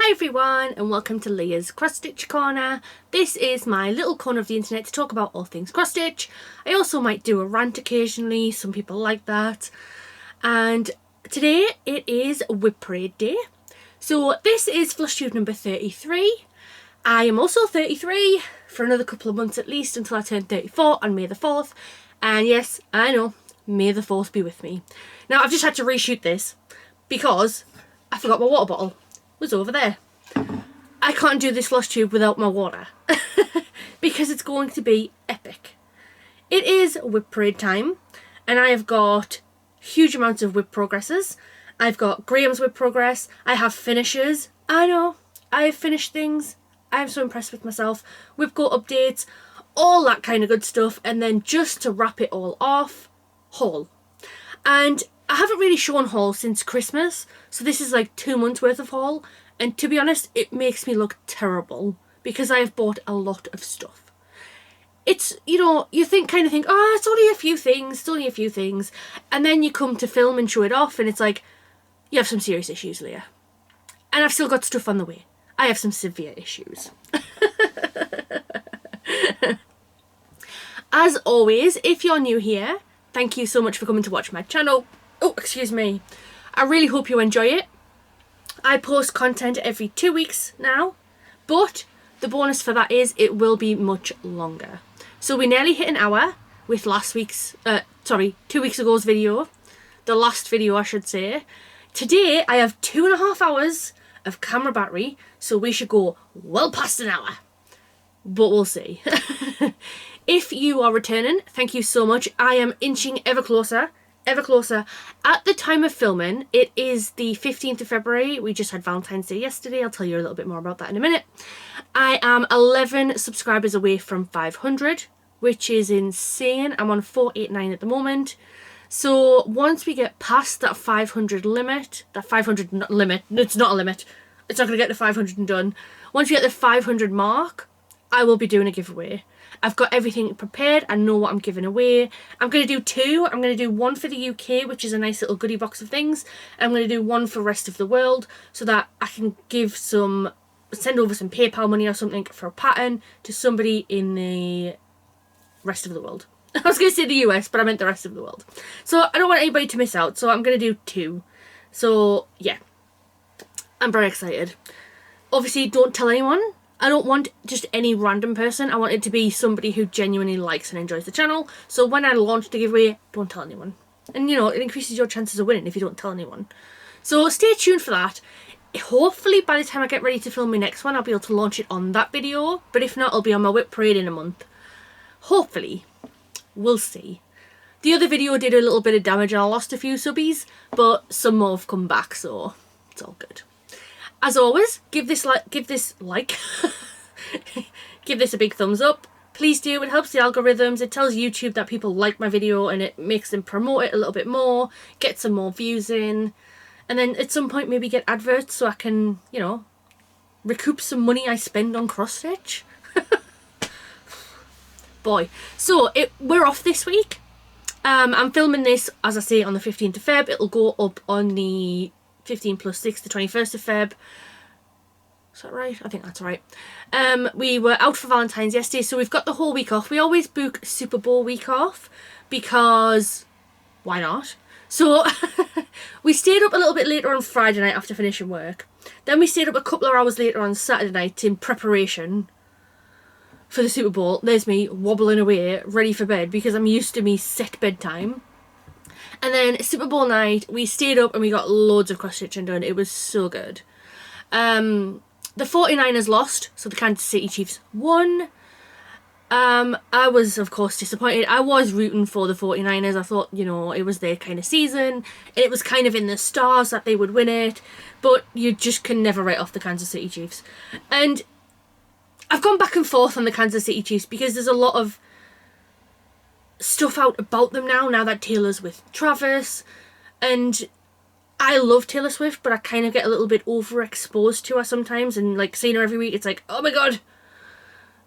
Hi everyone and welcome to Leah's Cross Stitch Corner. This is my little corner of the internet to talk about all things cross stitch. I also might do a rant occasionally, some people like that. And today it is WIP Parade Day. So this is FlossTube number 33. I am also 33 for another couple of months at least until I turn 34 on May the 4th. And yes, I know, May the 4th be with me. Now I've just had to reshoot this because I forgot my water bottle was over there. I can't do this Floss Tube without my water because it's going to be epic. It is WIP Parade time and I have got huge amounts of WIP progresses. I've got Graham's WIP progress, I have finishes, I know, I have finished things, I'm so impressed with myself, WIP Go updates, all that kind of good stuff, and then just to wrap it all off, haul. And I haven't really shown haul since Christmas, so this is like 2 months worth of haul, and to be honest it makes me look terrible because I have bought a lot of stuff. It's, you know, you kind of think, oh, it's only a few things, and then you come to film and show it off and it's like, you have some serious issues, Leah. And I've still got stuff on the way. I have some severe issues. As always, if you're new here, thank you so much for coming to watch my channel. Oh, excuse me. I really hope you enjoy it. I post content every 2 weeks now, but the bonus for that is it will be much longer. So we nearly hit an hour with last week's, 2 weeks ago's video. The last video, I should say. Today, I have 2.5 hours of camera battery, so we should go well past an hour. But we'll see. If you are returning, thank you so much. I am inching ever closer. Ever closer. At the time of filming, it is the 15th of February. We just had Valentine's Day yesterday. I'll tell you a little bit more about that in a minute. I am 11 subscribers away from 500, which is insane. I'm on 489 at the moment. So once we get past that 500 limit, it's not a limit. It's not going to get to 500 and done. Once we get the 500 mark, I will be doing a giveaway. I've got everything prepared. I know what I'm giving away. I'm going to do two. I'm going to do one for the UK, which is a nice little goodie box of things. And I'm going to do one for the rest of the world so that I can send over some PayPal money or something for a pattern to somebody in the rest of the world. I was going to say the US, but I meant the rest of the world. So I don't want anybody to miss out. So I'm going to do two. So yeah, I'm very excited. Obviously, don't tell anyone. I don't want just any random person. I want it to be somebody who genuinely likes and enjoys the channel. So when I launch the giveaway, don't tell anyone. And you know, it increases your chances of winning if you don't tell anyone. So stay tuned for that. Hopefully by the time I get ready to film my next one, I'll be able to launch it on that video. But if not, it'll be on my WIP Parade in a month. Hopefully. We'll see. The other video did a little bit of damage and I lost a few subbies, but some more have come back, so it's all good. As always, give this a big thumbs up. Please do, it helps the algorithms. It tells YouTube that people like my video and it makes them promote it a little bit more, get some more views in, and then at some point maybe get adverts so I can, you know, recoup some money I spend on cross stitch. Boy. So we're off this week. I'm filming this, as I say, on the 15th of Feb. It'll go up on the 15 plus 6, the 21st of Feb. Is that right? I think that's right. We were out for Valentine's yesterday, so we've got the whole week off. We always book Super Bowl week off because why not? So we stayed up a little bit later on Friday night after finishing work. Then we stayed up a couple of hours later on Saturday night in preparation for the Super Bowl. There's me wobbling away, ready for bed because I'm used to me set bedtime. And then Super Bowl night, we stayed up and we got loads of cross stitching done. It was so good. The 49ers lost, so the Kansas City Chiefs won. I was, of course, disappointed. I was rooting for the 49ers. I thought, you know, it was their kind of season. It was kind of in the stars that they would win it. But you just can never write off the Kansas City Chiefs. And I've gone back and forth on the Kansas City Chiefs because there's a lot of stuff out about them now that Taylor's with Travis, and I love Taylor Swift, but I kind of get a little bit overexposed to her sometimes, and like seeing her every week, it's like, oh my god,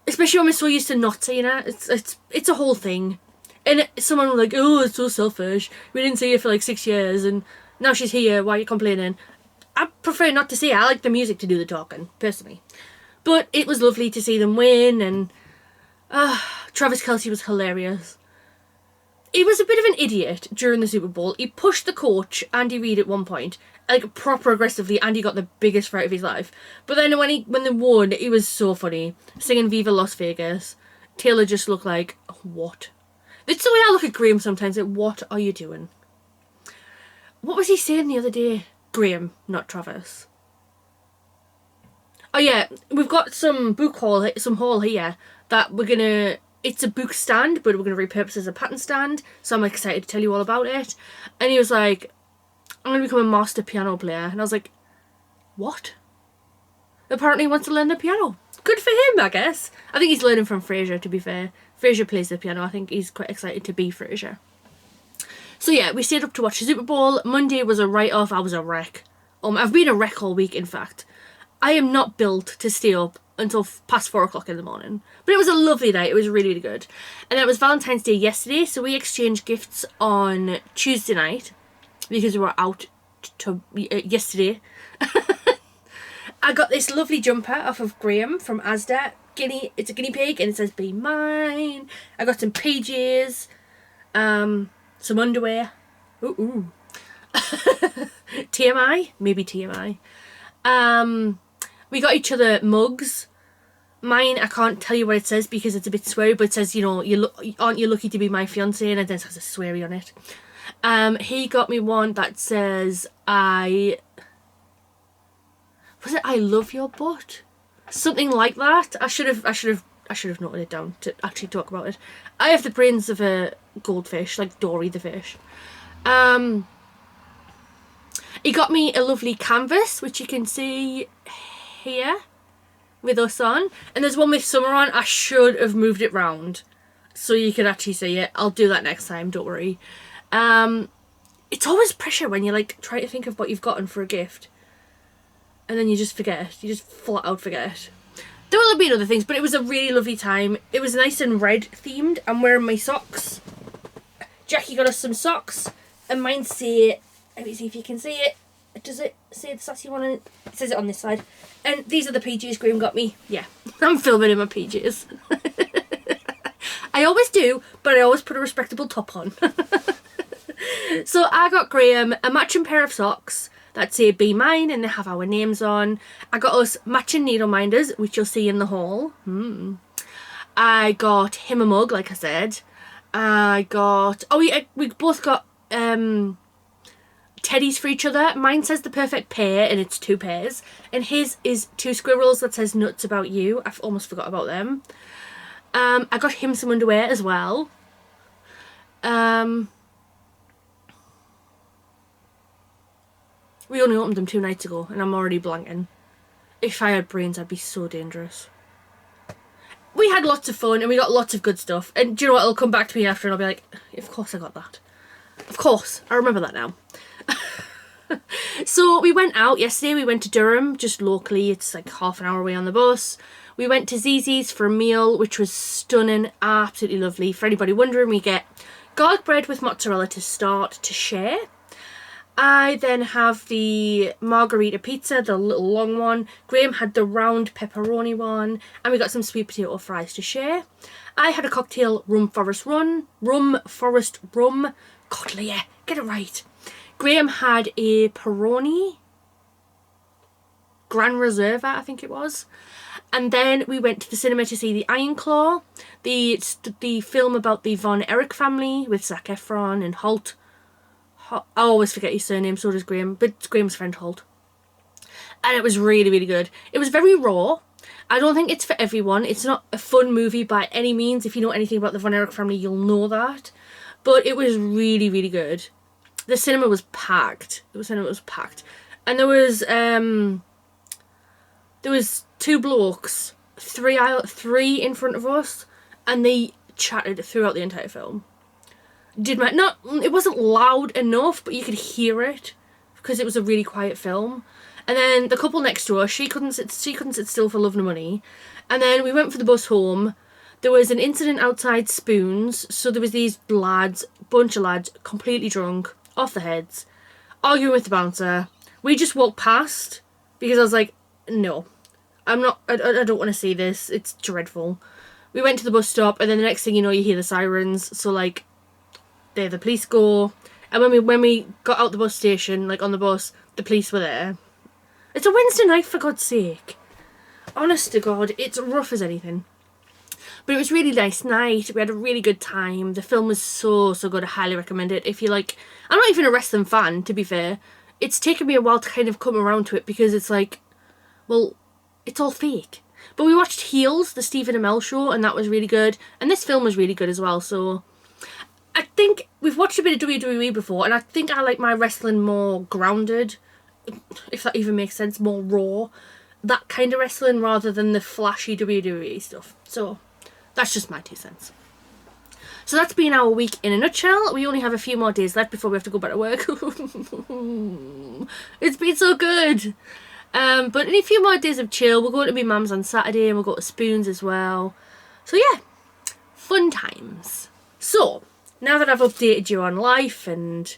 especially when we're so used to not seeing her. It's a whole thing, and someone was like, oh, it's so selfish, we didn't see her for like 6 years and now she's here, why are you complaining? I prefer not to say it. I like the music to do the talking, personally. But it was lovely to see them win, and Travis Kelce was hilarious. He was a bit of an idiot during the Super Bowl. He pushed the coach, Andy Reid, at one point, like proper aggressively. Andy got the biggest fright of his life. But then when they won, it was so funny. Singing Viva Las Vegas. Taylor just looked like, what? It's the way I look at Graham sometimes, like, what are you doing? What was he saying the other day? Graham, not Travis. Oh yeah, we've got some haul here that we're gonna, it's a book stand, but we're gonna repurpose as a pattern stand, so I'm excited to tell you all about it. And he was like, I'm gonna become a master piano player. And I was like, what? Apparently he wants to learn the piano. Good for him, I guess. I think he's learning from Fraser, to be fair. Fraser plays the piano. I think he's quite excited to be Fraser. So yeah, we stayed up to watch the Super Bowl. Monday was a write-off. I was a wreck. I've been a wreck all week, in fact. I am not built to stay up until past 4 o'clock in the morning. But it was a lovely night. It was really, really good. And it was Valentine's Day yesterday, so we exchanged gifts on Tuesday night because we were out yesterday. I got this lovely jumper off of Graham from Asda. It's a guinea pig and it says "Be Mine." I got some PJs, some underwear. Ooh. TMI? Maybe TMI. We got each other mugs. Mine, I can't tell you what it says because it's a bit sweary, but it says, you know, aren't you lucky to be my fiance? And it then has a sweary on it. He got me one that says, I love your butt? Something like that. I should have noted it down to actually talk about it. I have the brains of a goldfish, like Dory the fish. He got me a lovely canvas, which you can see here with us on. And there's one with summer on. I should have moved it round so you can actually see it. I'll do that next time, don't worry. It's always pressure when you like try to think of what you've gotten for a gift. And then you just forget it. You just flat out forget it. There will have been other things, but it was a really lovely time. It was nice and red themed. I'm wearing my socks. Jackie got us some socks. And mine say, let me see if you can see it. Does it say the sassy one? It says it on this side. And these are the PJs Graham got me. Yeah, I'm filming in my PJs. I always do, but I always put a respectable top on. So I got Graham a matching pair of socks that say "Be Mine" and they have our names on. I got us matching needle minders, which you'll see in the haul. I got him a mug, like I said. I got, we both got teddies for each other. Mine says "The Perfect Pair" and it's 2 pairs. And his is 2 squirrels that says "Nuts About You." I've almost forgot about them. I got him some underwear as well. We only opened them 2 nights ago and I'm already blanking. If I had brains, I'd be so dangerous. We had lots of fun and we got lots of good stuff. And do you know what? It'll come back to me after and I'll be like, of course I got that. Of course. I remember that now. So we went out yesterday. We went to Durham, just locally. It's like half an hour away on the bus. We went to Zizi's for a meal, which was stunning. Absolutely lovely. For anybody wondering, we get garlic bread with mozzarella to start to share. I then have the margarita pizza, the little long one. Graham had the round pepperoni one. And we got some sweet potato fries to share. I had a cocktail rum forest rum. God, Leah, get it right. Graham had a Peroni Gran Reserva, I think it was. And then we went to the cinema to see The Iron Claw, the film about the Von Erich family with Zac Efron and Holt. I always forget his surname, so does Graham, but it's Graham's friend Holt. And it was really, really good. It was very raw. I don't think it's for everyone. It's not a fun movie by any means. If you know anything about the Von Erich family, you'll know that. But it was really, really good. The cinema was packed. And there was 2 blokes, 3 in front of us, and they chatted throughout the entire film. It wasn't loud enough, but you could hear it because it was a really quiet film. And then the couple next to us, she couldn't sit still for love nor money. And then we went for the bus home. There was an incident outside Spoons, so there was these bunch of lads, completely drunk, off their heads, arguing with the bouncer. We just walked past because I was like, no, I don't want to see this. It's dreadful. We went to the bus stop, and then the next thing you know, you hear the sirens. So like, there the police go. And when we got out the bus station, like on the bus, the police were there. It's a Wednesday night, for God's sake. Honest to God, it's rough as anything. But it was a really nice night. We had a really good time. The film was so good. I highly recommend it. If you like, I'm not even a wrestling fan, to be fair. It's taken me a while to kind of come around to it because it's like, well, it's all fake. But we watched Heels, the Stephen Amell show, and that was really good. And this film was really good as well, so I think we've watched a bit of WWE before, and I think I like my wrestling more grounded, if that even makes sense, more raw. That kind of wrestling rather than the flashy WWE stuff. So that's just my 2 cents. So that's been our week in a nutshell. We only have a few more days left before we have to go back to work. It's been so good. But in a few more days of chill. We're going to be Mum's on Saturday, and we'll go to Spoons as well. So yeah, fun times. So now that I've updated you on life and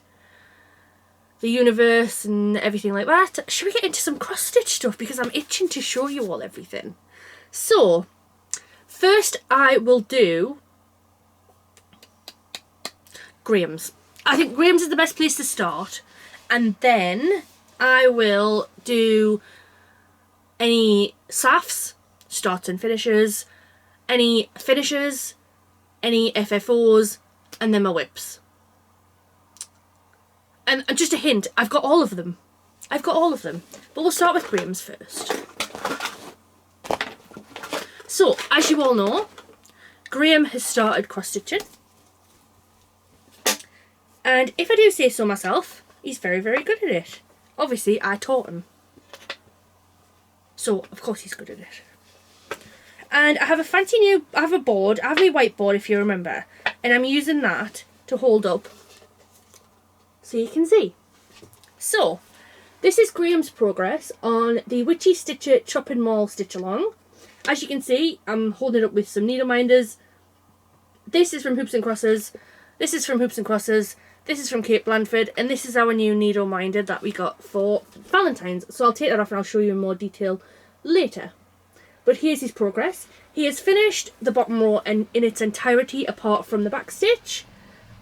the universe and everything like that, should we get into some cross-stitch stuff? Because I'm itching to show you all everything. So, first I will do Graham's. I think Graham's is the best place to start. And then I will do any SAFs, starts and finishes, any finishes, any FFOs, and then my WIPs. And just a hint, I've got all of them. I've got all of them. But we'll start with Graham's first. So, as you all know, Graham has started cross-stitching. And if I do say so myself, he's very good at it. Obviously, I taught him. So, of course he's good at it. And I have a fancy new, I have a board, I have my whiteboard if you remember. And I'm using that to hold up so you can see. So, this is Graham's progress on the Witchy Stitcher Chopping Mall Stitch Along. As you can see, I'm holding it up with some needle minders. This is from Hoops and Crosses. This is from Hoops and Crosses. This is from Kate Blandford. And this is our new needle minder that we got for Valentine's. So I'll take that off and I'll show you in more detail later. But here's his progress. He has finished the bottom row in its entirety apart from the back stitch.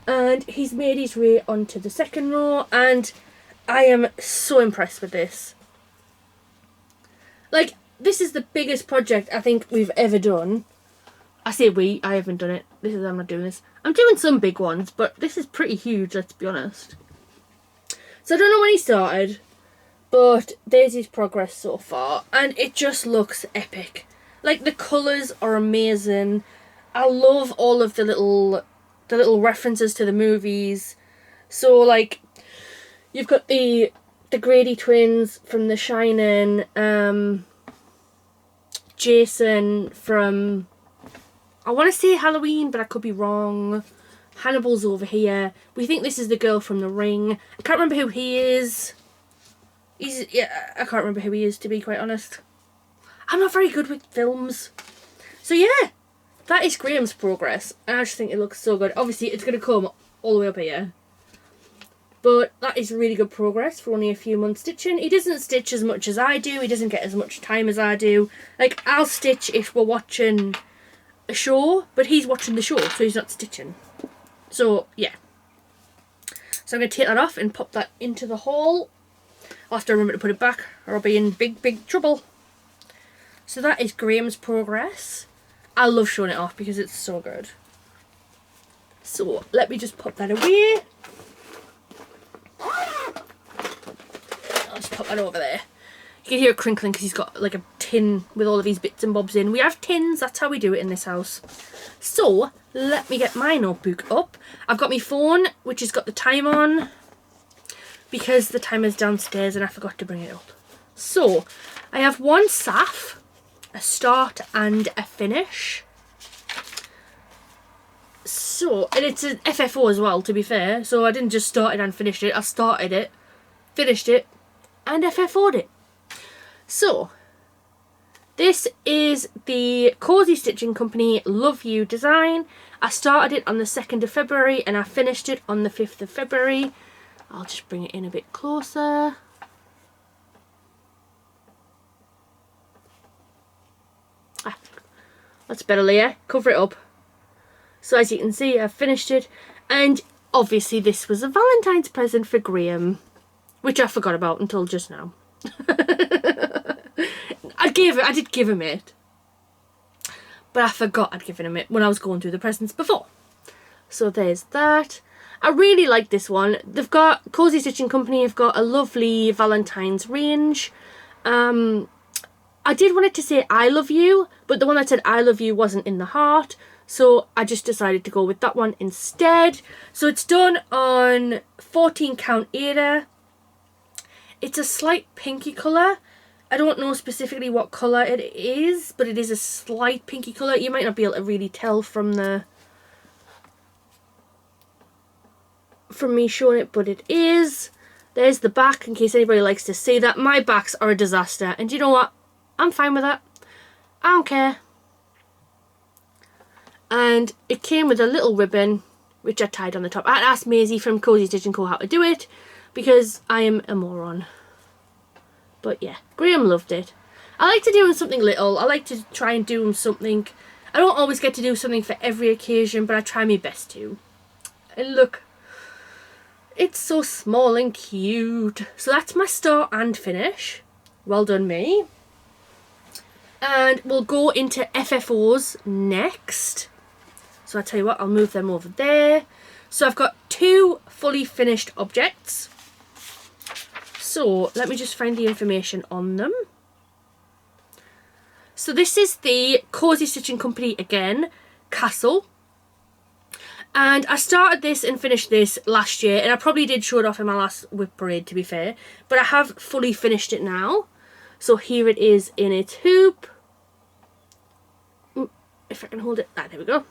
And he's made his way onto the second row, and I am so impressed with this. Like, this is the biggest project I think we've ever done. I say we, I haven't done it. I'm not doing this. I'm doing some big ones, but this is pretty huge, let's be honest. So I don't know when he started, but there's his progress so far, and it just looks epic. Like, the colours are amazing. I love all of the little references to the movies. So like, you've got the Grady twins from The Shining, Jason from, I want to say Halloween, but I could be wrong. Hannibal's over here. We think this is the girl from The Ring. I can't remember who he is. I can't remember who he is, to be quite honest. I'm not very good with films. So yeah, that is Graham's progress, and I just think it looks so good. Obviously, it's going to come all the way up here. But that is really good progress for only a few months stitching. He doesn't stitch as much as I do. He doesn't get as much time as I do. Like, I'll stitch if we're watching a show, but he's watching the show, so he's not stitching. So, yeah. So I'm going to take that off and pop that into the haul. I'll have to remember to put it back, or I'll be in big trouble. So that is Graham's progress. I love showing it off because it's so good. So let me just pop that away. I'll just pop that over there. You can hear it crinkling because he's got like a tin with all of these bits and bobs in. We have tins, that's how we do it in this house. So let me get my notebook up. I've got my phone, which has got the time on, because the timer's downstairs and I forgot to bring it up. So I have one SAF, a start and a finish. So, and it's an FFO as well, to be fair. So I didn't just start it and finish it. I started it, finished it, and FFO'd it. So, this is the Cosy Stitching Company Love You design. I started it on the 2nd of February and I finished it on the 5th of February. I'll just bring it in a bit closer. That's a better layer. Cover it up. So as you can see, I've finished it. And obviously this was a Valentine's present for Graham, which I forgot about until just now. I did give him it. But I forgot I'd given him it when I was going through the presents before. So there's that. I really like this one. They've got, Cosy Stitching Company have got a lovely Valentine's range. I did want it to say I love you, but the one that said I love you wasn't in the heart. So I just decided to go with that one instead. So it's done on 14 count Aida. It's a slight pinky colour. I don't know specifically what colour it is, but it is a slight pinky colour. You might not be able to really tell from me showing it, but it is. There's the back, in case anybody likes to see that. My backs are a disaster, and you know what? I'm fine with that. I don't care. And it came with a little ribbon, which I tied on the top. I asked Maisie from Cosy Stitching Co how to do it, because I am a moron. But yeah, Graham loved it. I like to do him something little. I like to try and do him something. I don't always get to do something for every occasion, but I try my best to. And look, it's so small and cute. So that's my start and finish. Well done, me. And we'll go into FFOs next. So I'll tell you what, I'll move them over there. So I've got 2 fully finished objects. So let me just find the information on them. So this is the Cosy Stitching Company again, Castle. And I started this and finished this last year, and I probably did show it off in my last WIP Parade, to be fair. But I have fully finished it now. So here it is in its hoop. If I can hold it. Ah, there we go.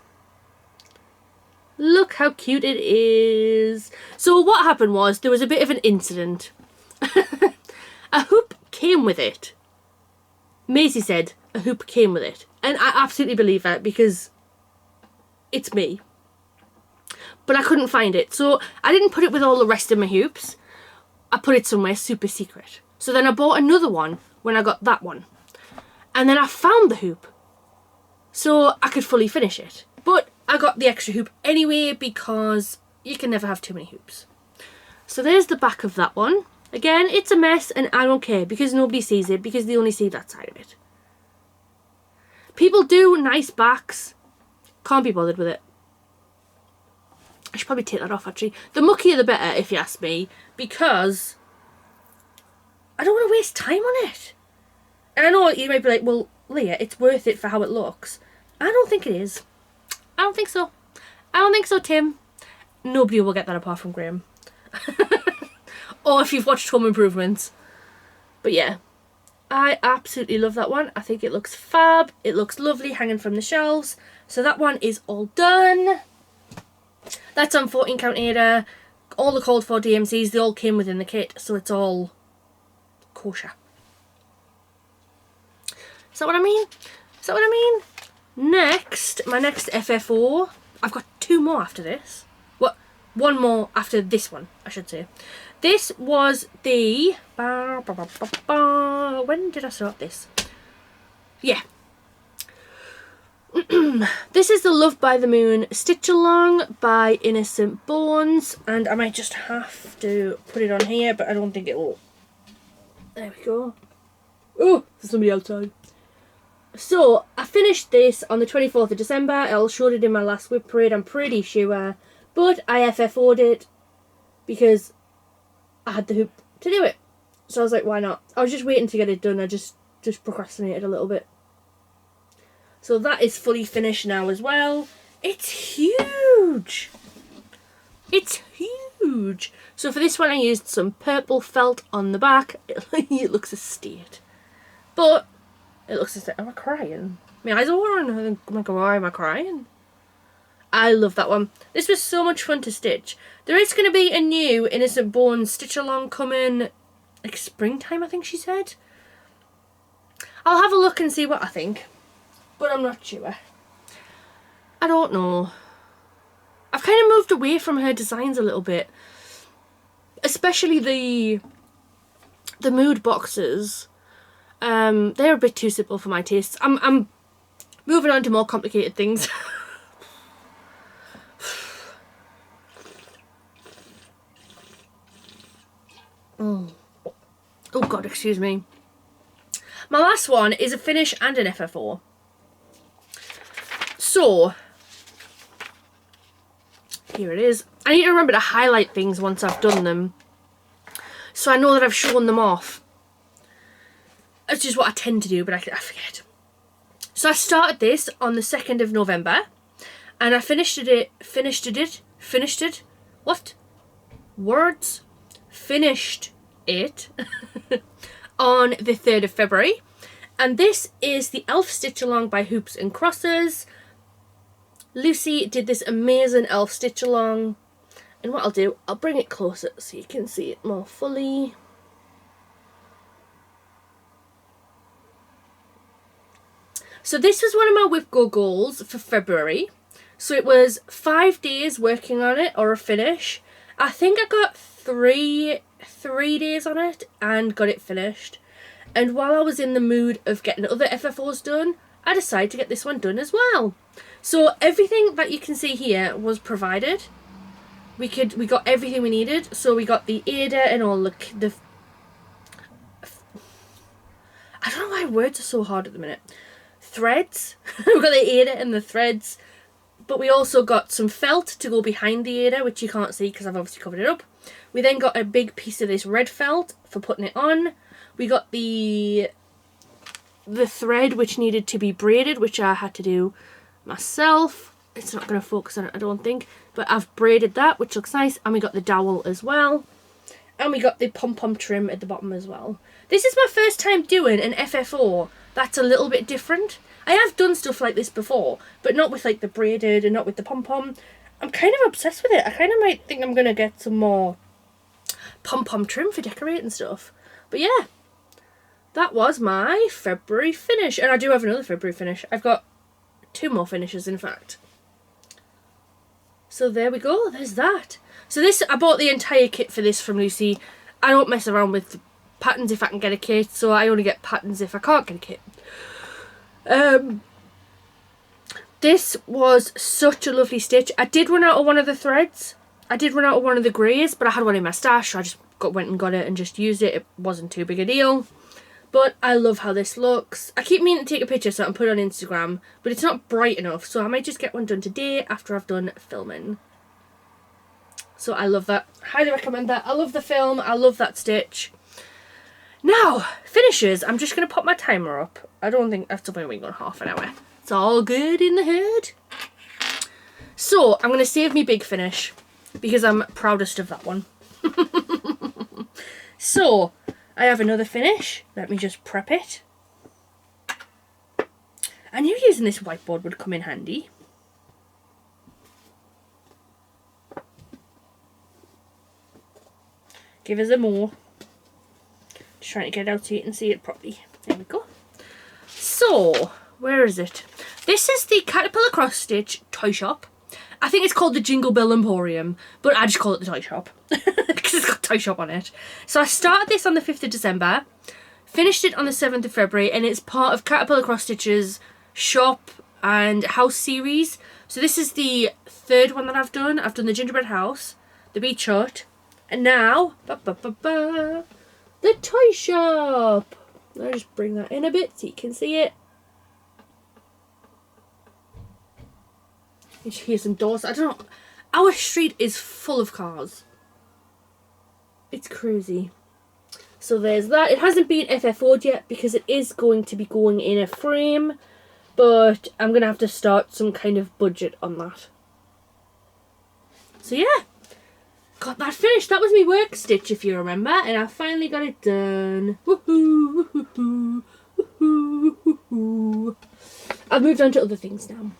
Look how cute it is. So what happened was, there was a bit of an incident. A hoop came with it. Maisie said a hoop came with it. And I absolutely believe that, because it's me. But I couldn't find it. So I didn't put it with all the rest of my hoops. I put it somewhere super secret. So then I bought another one when I got that one. And then I found the hoop, so I could fully finish it. But I got the extra hoop anyway, because you can never have too many hoops. So there's the back of that one. Again, it's a mess, and I don't care, because nobody sees it, because they only see that side of it. People do nice backs. Can't be bothered with it. I should probably take that off, actually. The muckier the better, if you ask me, because I don't want to waste time on it. And I know you might be like, well, Leah, it's worth it for how it looks. I don't think it is. I don't think so. I don't think so, Tim. Nobody will get that apart from Graham. Or if you've watched Home Improvements. But yeah, I absolutely love that one. I think it looks fab. It looks lovely hanging from the shelves. So that one is all done. That's on 14 count Aida. All the called for DMCs, they all came within the kit, so it's all kosher. Is that what I mean? Is that what I mean? Next, my next FFO. I've got 2 more after this. What? 1 more after this one, I should say. This was the... When did I start this? Yeah. This is the Love by the Moon Stitch Along by Innocent Bones, and I might just have to put it on here, but I don't think it will. There we go. Oh, there's somebody outside. So I finished this on the 24th of December. I showed it in my last WIP Parade, I'm pretty sure, but I FFO'd it because I had the hoop to do it. So I was like, why not? I was just waiting to get it done. I just procrastinated a little bit. So that is fully finished now as well. It's huge. It's huge. So for this one I used some purple felt on the back. It looks a state. But it looks a state. Am I crying? My eyes are watering. I think, oh my god, why am I crying? I love that one. This was so much fun to stitch. There is going to be a new Innocent Bones stitch along coming, like springtime, I think she said. I'll have a look and see what I think, but I'm not sure. I don't know. I've kind of moved away from her designs a little bit, especially the mood boxes. They're a bit too simple for my tastes. I'm Moving on to more complicated things. Oh god, excuse me. My last one is a finish and an FFO. So, here it is. I need to remember to highlight things once I've done them, so I know that I've shown them off. That's just what I tend to do, but I forget. So I started this on the 2nd of November, and I finished it. What? Words? Finished it on the 3rd of February. And this is the Elf Stitch Along by Hoops and Crosses. Lucy did this amazing elf stitch along. And what I'll do, I'll bring it closer so you can see it more fully. So this was one of my WIP Go goals for February. So it was 5 days working on it, or a finish. I think I got three days on it and got it finished. And while I was in the mood of getting other FFOs done, I decided to get this one done as well. So everything that you can see here was provided. We got everything we needed. So we got the ADA and all the I don't know why words are so hard at the minute. Threads. We got the ADA and the threads. But we also got some felt to go behind the ADA, which you can't see because I've obviously covered it up. We then got a big piece of this red felt for putting it on. We got the thread which needed to be braided, which I had to do myself. It's not going to focus on it, I don't think. But I've braided that, which looks nice. And we got the dowel as well. And we got the pom-pom trim at the bottom as well. This is my first time doing an FFO that's a little bit different. I have done stuff like this before, but not with like the braided and not with the pom-pom. I'm kind of obsessed with it. I kind of might think I'm going to get some more pom-pom trim for decorating stuff. But yeah, that was my February finish. And I do have another February finish. I've got 2 more finishes, in fact. So there we go. There's that. So this, I bought the entire kit for this from Lucy. I don't mess around with patterns if I can get a kit, so I only get patterns if I can't get a kit. This was such a lovely stitch. I did run out of one of the threads. I did run out of one of the greys, but I had one in my stash, so I just went and got it and just used it. It wasn't too big a deal. But I love how this looks. I keep meaning to take a picture so I can put it on Instagram, but it's not bright enough, so I might just get one done today after I've done filming. So I love that. Highly recommend that. I love the film. I love that stitch. Now, finishes. I'm just going to pop my timer up. I don't think that's only going half an hour. It's all good in the hood. So, I'm going to save me big finish because I'm proudest of that one. So, I have another finish. Let me just prep it. I knew using this whiteboard would come in handy. Give us a more. Just trying to get it out so you can see it properly. There we go. So, where is it? This is the Caterpillar Cross Stitch toy shop. I think it's called the Jingle Bell Emporium, but I just call it the toy shop because it's got toy shop on it. So I started this on the 5th of December, finished it on the 7th of February, and it's part of Caterpillar Cross Stitch's shop and house series. So this is the 3rd one that I've done. I've done the gingerbread house, the beach hut, and now the toy shop. I'll just bring that in a bit so you can see it. You should hear some doors. I don't know. Our street is full of cars. It's crazy. So there's that. It hasn't been FFO'd yet because it is going to be going in a frame. But I'm going to have to start some kind of budget on that. So yeah. Got that finished. That was my work stitch, if you remember. And I finally got it done. Woohoo! Woohoo! Woohoo! Woohoo! I've moved on to other things now.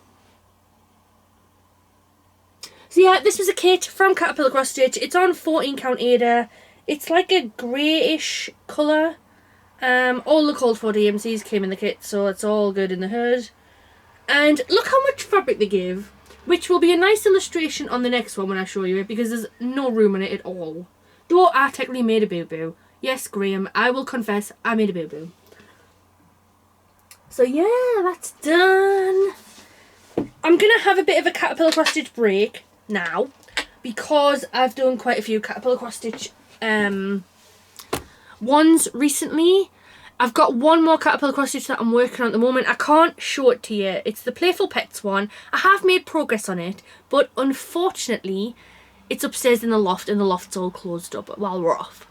So yeah, this was a kit from Caterpillar Cross Stitch. It's on 14 count Ada. It's like a greyish colour. All the called for DMCs came in the kit, so it's all good in the hood. And look how much fabric they give, which will be a nice illustration on the next one when I show you it, because there's no room in it at all. Though I technically made a boo-boo. Yes, Graham, I will confess I made a boo-boo. So yeah, that's done. I'm going to have a bit of a caterpillar cross stitch break now because I've done quite a few caterpillar cross stitch ones recently. I've got one more caterpillar cross stitch that I'm working on at the moment. I can't show it to you. It's the Playful Pets one. I have made progress on it, but unfortunately it's upstairs in the loft and the loft's all closed up while we're off.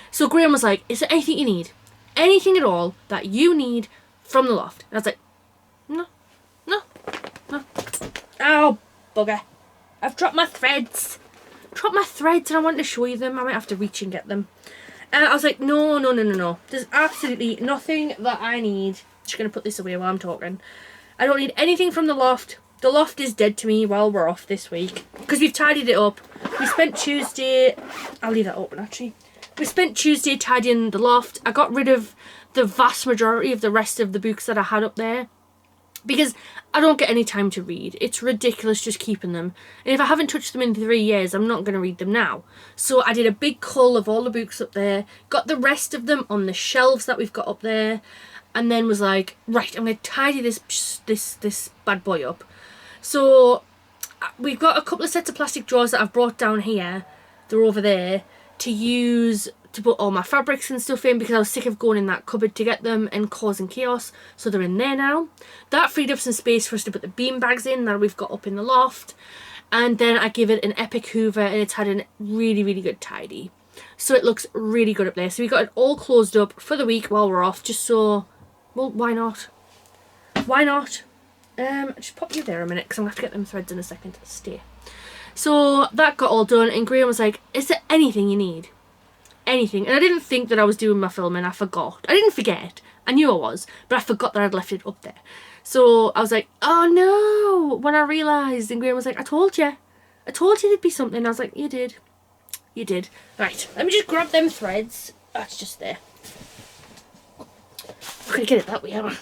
So Graham was like, is there anything you need? Anything at all that you need from the loft? And I was like, no. Oh, bugger. I've dropped my threads. And I wanted to show you them. I might have to reach and get them. And I was like, no. There's absolutely nothing that I need. Just going to put this away while I'm talking. I don't need anything from the loft. The loft is dead to me while we're off this week. Because we've tidied it up. We spent Tuesday... I'll leave that open, actually. We spent Tuesday tidying the loft. I got rid of the vast majority of the rest of the books that I had up there. Because I don't get any time to read. It's ridiculous just keeping them. And if I haven't touched them in 3 years, I'm not going to read them now. So I did a big cull of all the books up there. Got the rest of them on the shelves that we've got up there. And then was like, right, I'm going to tidy this bad boy up. So we've got a couple of sets of plastic drawers that I've brought down here. They're over there. To use to put all my fabrics and stuff in because I was sick of going in that cupboard to get them and causing chaos. So they're in there now. That freed up some space for us to put the bean bags in that we've got up in the loft. And then I give it an epic hoover and it's had a really, really good tidy. So it looks really good up there. So we got it all closed up for the week while we're off, just so, well, why not? Why not? Just pop you there a minute because I'm going to have to get them threads in a second. Stay. So that got all done and Graham was like, is there anything you need? Anything. And I didn't think that I was doing my filming. I forgot. I didn't forget. I knew I was, but I forgot that I'd left it up there. So I was like, oh no, when I realised. And Graham was like, I told you there'd be something. I was like, you did. Right, let me just grab them threads. Oh, it's just there. I'm going to get it that way, am I?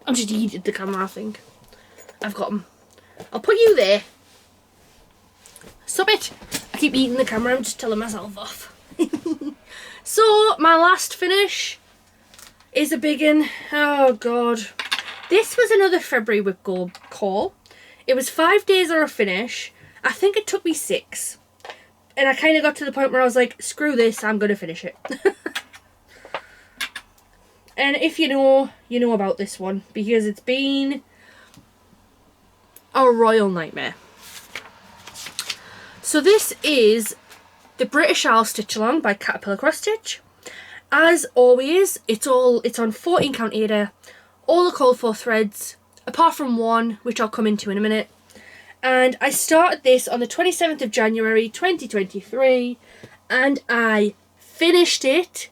I'm just yeeted the camera, I think. I've got them. I'll put you there. Stop it! I keep eating the camera, I'm just telling myself off. So, my last finish is a big one. Oh god. This was another February WIP call. It was 5 days or a finish. I think it took me 6. And I kind of got to the point where I was like, screw this, I'm going to finish it. And if you know about this one. Because it's been a royal nightmare. So this is the British Isle Stitch Along by Caterpillar Cross Stitch. As always, it's on 14 count Ada, all the called for threads, apart from one, which I'll come into in a minute. And I started this on the 27th of January 2023, and I finished it.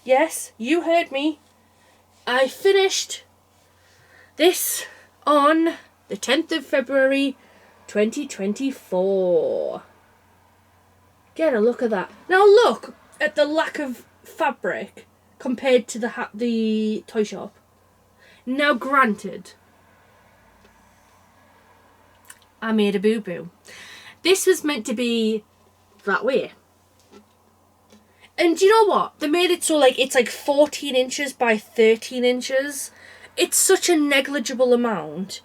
Yes, you heard me. I finished this on the 10th of February 2024. Get a look at that. Now look at the lack of fabric compared to the toy shop. Now granted, I made a boo-boo. This was meant to be that way. And do you know what? They made it so it's like 14 inches by 13 inches. It's such a negligible amount.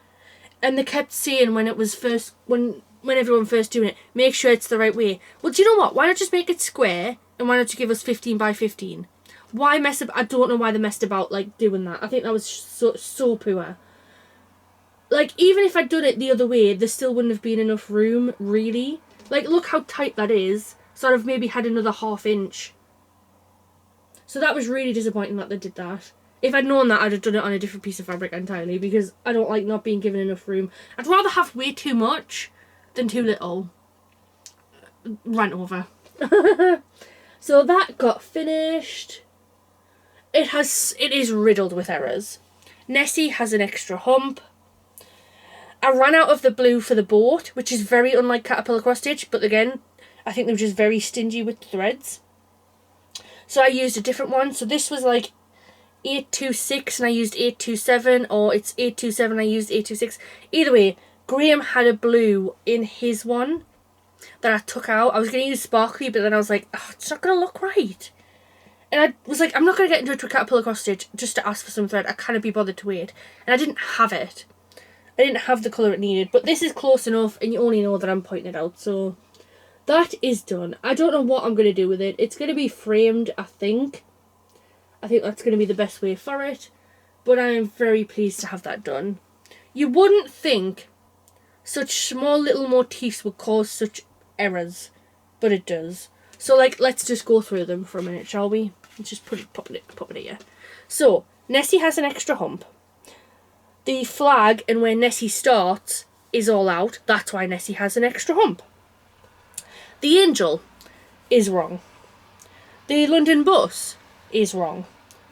And they kept saying when everyone first doing it, make sure it's the right way. Well, do you know what? Why not just make it square and why not you give us 15 by 15? Why mess up? I don't know why they messed about doing that. I think that was so poor. Even if I'd done it the other way, there still wouldn't have been enough room, really. Look how tight that is. Sort of maybe had another ½ inch. So that was really disappointing that they did that. If I'd known that, I'd have done it on a different piece of fabric entirely, because I don't like not being given enough room. I'd rather have way too much than too little. Rant over. So that got finished. It is riddled with errors. Nessie has an extra hump. I ran out of the blue for the boat, which is very unlike Caterpillar Cross Stitch, but again, I think they were just very stingy with the threads. So I used a different one. So this was 826 and I used 827, or it's 827 I used 826. Either way, Graham had a blue in his one that I took out. I was going to use sparkly, but then I was like, oh, it's not going to look right. And I was like, I'm not going to get into a caterpillar cross stitch just to ask for some thread. I can't be bothered to wait. And I didn't have it. I didn't have the colour it needed. But this is close enough, and you only know that I'm pointing it out. So that is done. I don't know what I'm going to do with it. It's going to be framed, I think. I think that's going to be the best way for it. But I am very pleased to have that done. You wouldn't think such small little motifs would cause such errors. But it does. So, like, let's just go through them for a minute, shall we? Let's just pop it here. So, Nessie has an extra hump. The flag and where Nessie starts is all out. That's why Nessie has an extra hump. The angel is wrong. The London bus is wrong.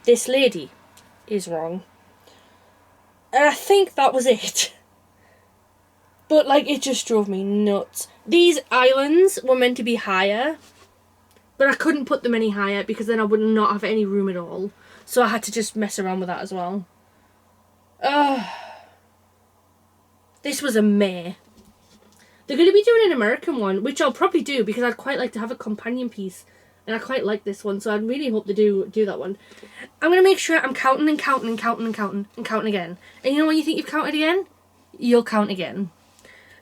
This lady is wrong. And I think that was it. But, like, it just drove me nuts. These islands were meant to be higher. But I couldn't put them any higher because then I would not have any room at all. So I had to just mess around with that as well. This was a meh. They're going to be doing an American one, which I'll probably do because I'd quite like to have a companion piece. And I quite like this one, so I really hope they do that one. I'm going to make sure I'm counting and counting and counting and counting and counting again. And you know when you think you've counted again? You'll count again.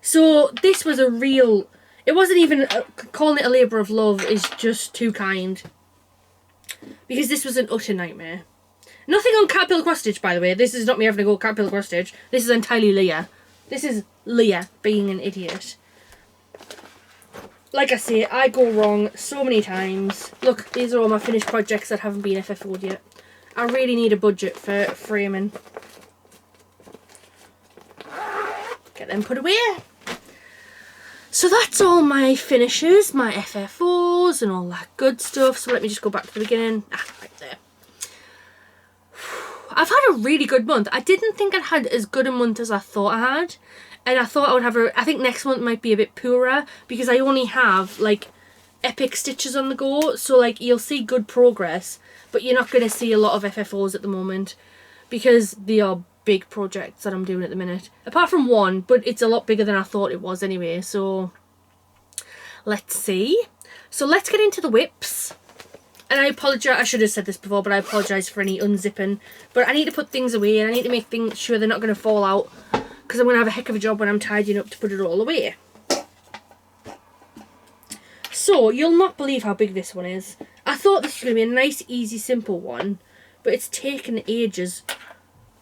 So this was a real... It wasn't even... calling it a labour of love is just too kind. Because this was an utter nightmare. Nothing on caterpillar cross stitch, by the way. This is not me having to go caterpillar cross stitch. This is entirely Leah. This is Leah being an idiot. Like I say, I go wrong so many times. Look, these are all my finished projects that haven't been FFO'd yet. I really need a budget for framing. Get them put away. So that's all my finishes, my FFOs and all that good stuff. So let me just go back to the beginning. Right there. I've had a really good month. I didn't think I'd had as good a month as I thought I had. And I thought I would have I think next month might be a bit poorer because I only have like epic stitches on the go. So like you'll see good progress, but you're not going to see a lot of FFOs at the moment because they are big projects that I'm doing at the minute. Apart from one, but it's a lot bigger than I thought it was anyway. So let's see. So let's get into the whips. And I apologise, I should have said this before, but I apologise for any unzipping. But I need to put things away and I need to make things sure they're not going to fall out because I'm going to have a heck of a job when I'm tidying up to put it all away. So you'll not believe how big this one is. I thought this was going to be a nice, easy, simple one, but it's taken ages.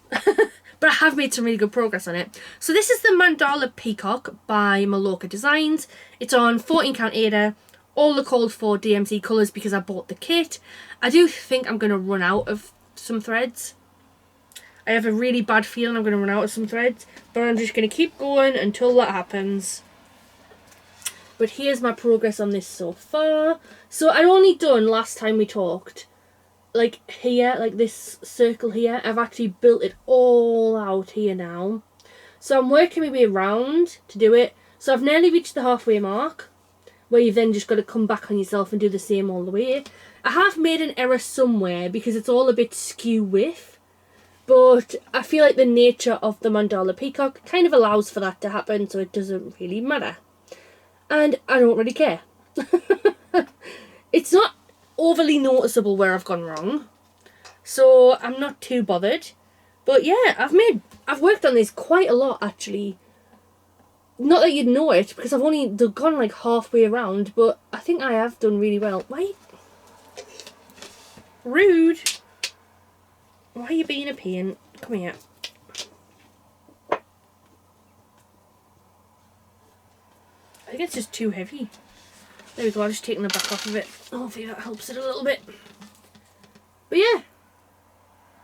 But I have made some really good progress on it. So this is the Mandala Peacock by Meloca Designs. It's on 14 count Ada. All the called for DMC colours because I bought the kit. I do think I'm going to run out of some threads. I have a really bad feeling I'm going to run out of some threads. But I'm just going to keep going until that happens. But here's my progress on this so far. So I only done last time we talked. Like here, like this circle here, I've actually built it all out here now. So I'm working my way around to do it. So I've nearly reached the halfway mark, where you've then just got to come back on yourself and do the same all the way. I have made an error somewhere because it's all a bit skew width, but I feel like the nature of the Mandala Peacock kind of allows for that to happen, so it doesn't really matter. And I don't really care. It's not overly noticeable where I've gone wrong, so I'm not too bothered. But yeah, I've worked on this quite a lot actually. Not that you'd know it because I've only gone like halfway around, but I think I have done really well. Why? Rude. Why are you being a pain? Come here. I think it's just too heavy. There we go, I've just taken the back off of it. Hopefully that helps it a little bit. But yeah,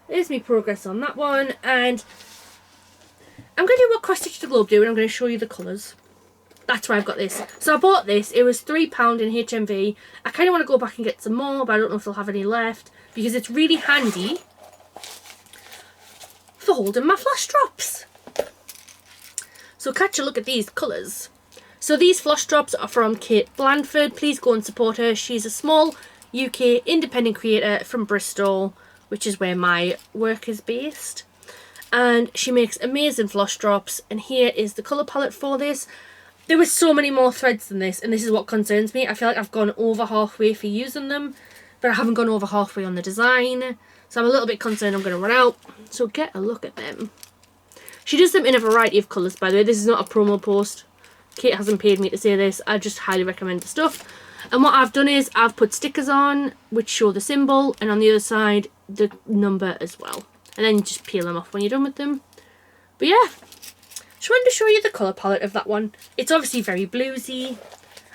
there's my progress on that one. And I'm going to do what Cross Stitch the Globe do, and I'm going to show you the colours. That's why I've got this. So I bought this, it was £3 in HMV. I kind of want to go back and get some more, but I don't know if they'll have any left. Because it's really handy for holding my floss drops. So catch a look at these colours. So these floss drops are from Kate Blandford. Please go and support her. She's a small UK independent creator from Bristol, which is where my work is based. And she makes amazing floss drops. And here is the colour palette for this. There were so many more threads than this, and this is what concerns me. I feel like I've gone over halfway for using them. but I haven't gone over halfway on the design, so I'm a little bit concerned I'm going to run out. So get a look at them. She does them in a variety of colours, by the way. This is not a promo post. Kate hasn't paid me to say this. I just highly recommend the stuff. And what I've done is I've put stickers on which show the symbol, and on the other side the number as well. And then you just peel them off when you're done with them. But yeah, just wanted to show you the colour palette of that one. It's obviously very bluesy.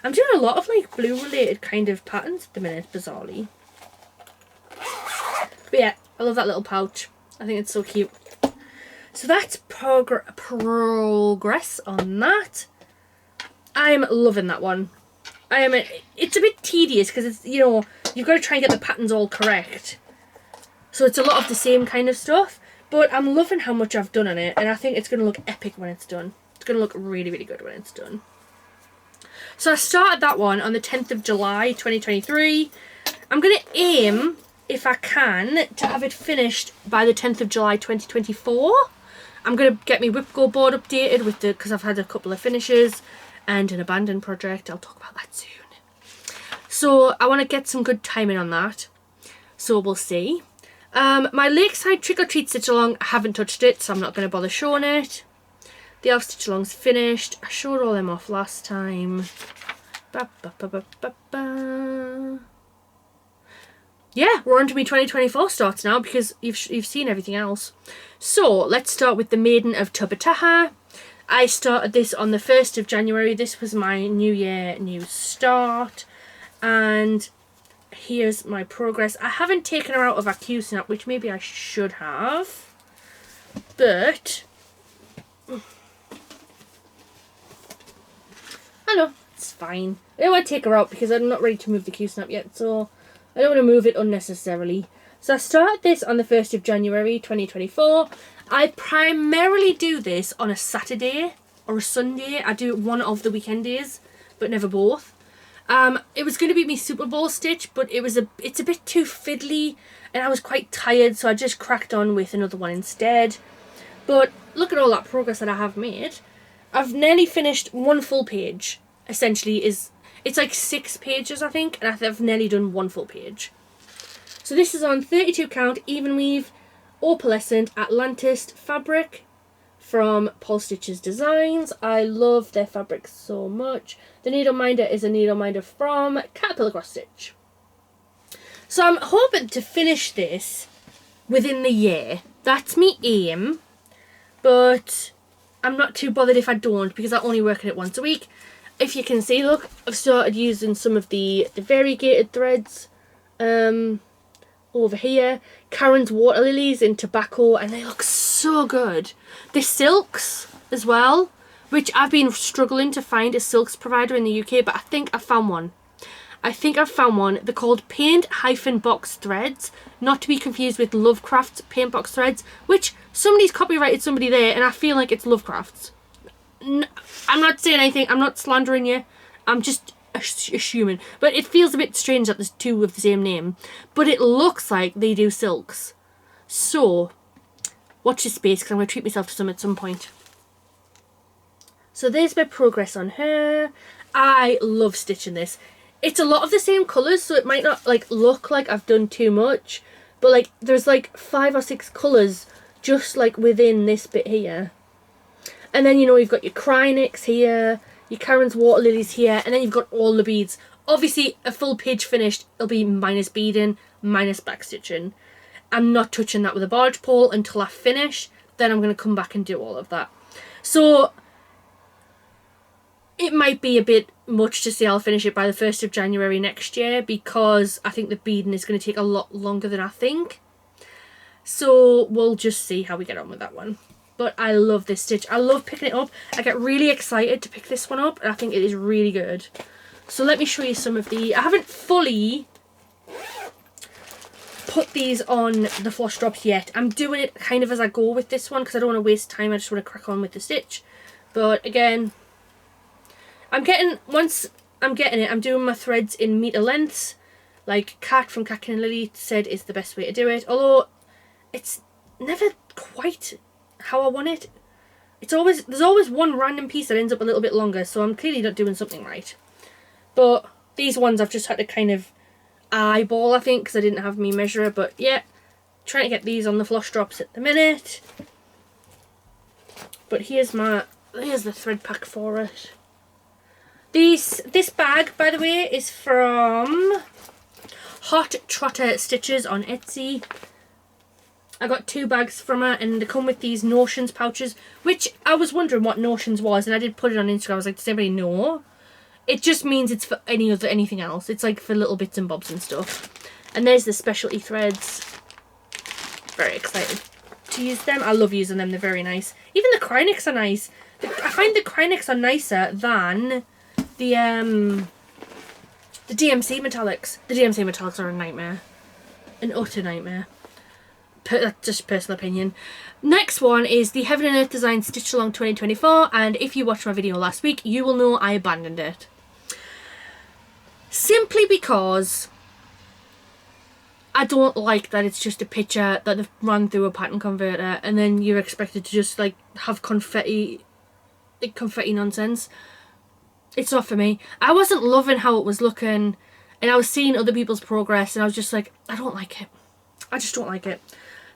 I'm doing a lot of like blue related kind of patterns at the minute, bizarrely. But yeah, I love that little pouch. I think it's so cute. So that's progress on that. I'm loving that one. It's a bit tedious because it's, you know, you've got to try and get the patterns all correct. So it's a lot of the same kind of stuff. But I'm loving how much I've done on it, and I think it's going to look epic when it's done. It's going to look really, really good when it's done. So I started that one on the 10th of July 2023. I'm going to aim, if I can, to have it finished by the 10th of July 2024. I'm going to get my WIP board updated with because I've had a couple of finishes and an abandoned project. I'll talk about that soon. So I want to get some good timing on that. So we'll see. My Lakeside Trick or Treat Stitch Along, I haven't touched it, so I'm not going to bother showing it. The Elf Stitch Along's finished. I showed all them off last time. Yeah, we're on to my 2024 starts now because you've seen everything else. So let's start with the Maiden of Tubbataha. I started this on the 1st of January. This was my New Year, New Start. And here's my progress. I haven't taken her out of her Q-snap, which maybe I should have. But I know, it's fine. I don't want to take her out because I'm not ready to move the Q-snap yet, so I don't want to move it unnecessarily. So I started this on the 1st of January 2024. I primarily do this on a Saturday or a Sunday. I do it one of the weekend days, but never both. It was going to be my Super Bowl stitch, but it's a bit too fiddly and I was quite tired, so I just cracked on with another one instead. But look at all that progress that I have made. I've nearly finished one full page. Essentially, it's like 6 pages, I think, and I've nearly done one full page. So this is on 32 count even weave opalescent Atlantis fabric from Polstitches Designs. I love their fabric so much. The needle minder is a needle minder from Caterpillar Cross Stitch. So I'm hoping to finish this within the year. That's me aim, but I'm not too bothered if I don't because I only work on it once a week. If you can see, look, I've started using some of the variegated threads over here. Karen's water lilies in tobacco, and they look so good. The silks as well, which I've been struggling to find a silks provider in the UK, but I think I found one. They're called Paint-Box Threads, not to be confused with Lovecraft's Paint Box Threads, which somebody's copyrighted somebody there, and I feel like it's Lovecraft's. I'm not saying anything, I'm not slandering you, I'm just assuming. But it feels a bit strange that there's two of the same name. But it looks like they do silks. So, watch this space because I'm going to treat myself to some at some point. So there's my progress on her. I love stitching this. It's a lot of the same colours, so it might not like look like I've done too much. But like there's like 5 or 6 colours just like within this bit here. And then, you know, you've got your Cryonics here, your Karen's water lilies here, and then you've got all the beads. Obviously, a full page finished, it'll be minus beading, minus backstitching. I'm not touching that with a barge pole until I finish. Then I'm going to come back and do all of that. So it might be a bit much to say I'll finish it by the 1st of January next year because I think the beading is going to take a lot longer than I think. So we'll just see how we get on with that one. But I love this stitch. I love picking it up. I get really excited to pick this one up, and I think it is really good. So let me show you some of the... I haven't fully put these on the floss drops yet. I'm doing it kind of as I go with this one because I don't want to waste time. I just want to crack on with the stitch. But again, once I'm getting it, I'm doing my threads in metre lengths. Like Kat from Catkin and Lily said is the best way to do it. Although it's never quite how I want it. There's always one random piece that ends up a little bit longer, so I'm clearly not doing something right. But these ones I've just had to kind of eyeball, I think, because I didn't have me measurer. But yeah, trying to get these on the floss drops at the minute. But here's the thread pack for it. This bag, by the way, is from Hot Trotter Stitches on Etsy. I got 2 bags from her, and they come with these Notions pouches, which I was wondering what Notions was, and I did put it on Instagram. I was like, does anybody know? It just means it's for anything else. It's like for little bits and bobs and stuff. And there's the specialty threads. Very excited to use them. I love using them. They're very nice. Even the Krynics are nice. I find the Krynics are nicer than the DMC metallics. The DMC metallics are a nightmare. An utter nightmare. That's just personal opinion. Next one is the Heaven and Earth Design Stitch Along 2024, and if you watched my video last week, you will know I abandoned it. Simply because I don't like that it's just a picture that they've run through a pattern converter and then you're expected to just like have confetti nonsense. It's not for me. I wasn't loving how it was looking, and I was seeing other people's progress, and I was just like, I don't like it. I just don't like it.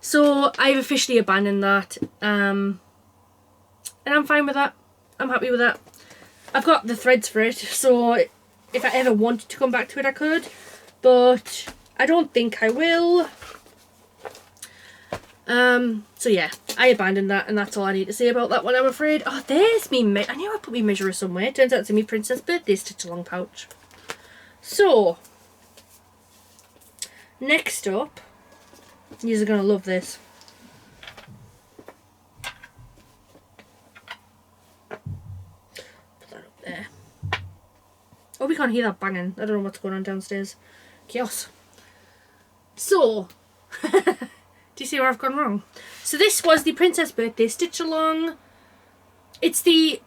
So I've officially abandoned that, and I'm fine with that. I'm happy with that. I've got the threads for it, so if I ever wanted to come back to it, I could, but I don't think I will. So yeah, I abandoned that, and that's all I need to say about that one, I'm afraid. Oh, there's me. I knew I put me measurer somewhere. Turns out it's in my Princess Birthday Stitch Along pouch. So next up, you're gonna love this. Put that up there. Oh, we can't hear that banging. I don't know what's going on downstairs. Chaos. So, do you see where I've gone wrong? So this was the Princess Birthday Stitch Along. It's the...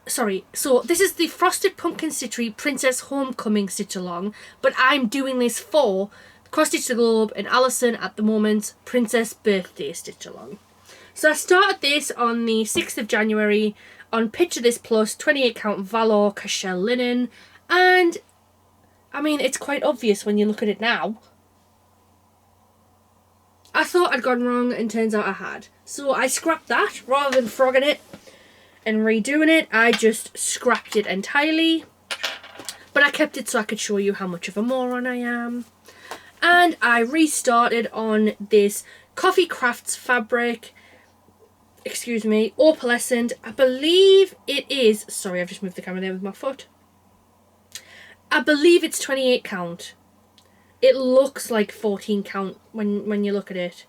Sorry, so this is the Frosted Pumpkin Stitchery Princess Homecoming Stitch Along, but I'm doing this for Cross Stitch the Globe and Alison at the moment Princess Birthday Stitch Along. So I started this on the 6th of January on Picture This Plus 28 count Valor Cashel linen, and I mean, it's quite obvious when you look at it now. I thought I'd gone wrong, and turns out I had. So I scrapped that rather than frogging it and redoing it. I just scrapped it entirely, but I kept it so I could show you how much of a moron I am. And I restarted on this Coffee Crafts fabric, excuse me, opalescent. I believe it is, sorry, I've just moved the camera there with my foot. I believe it's 28 count. It looks like 14 count when you look at it.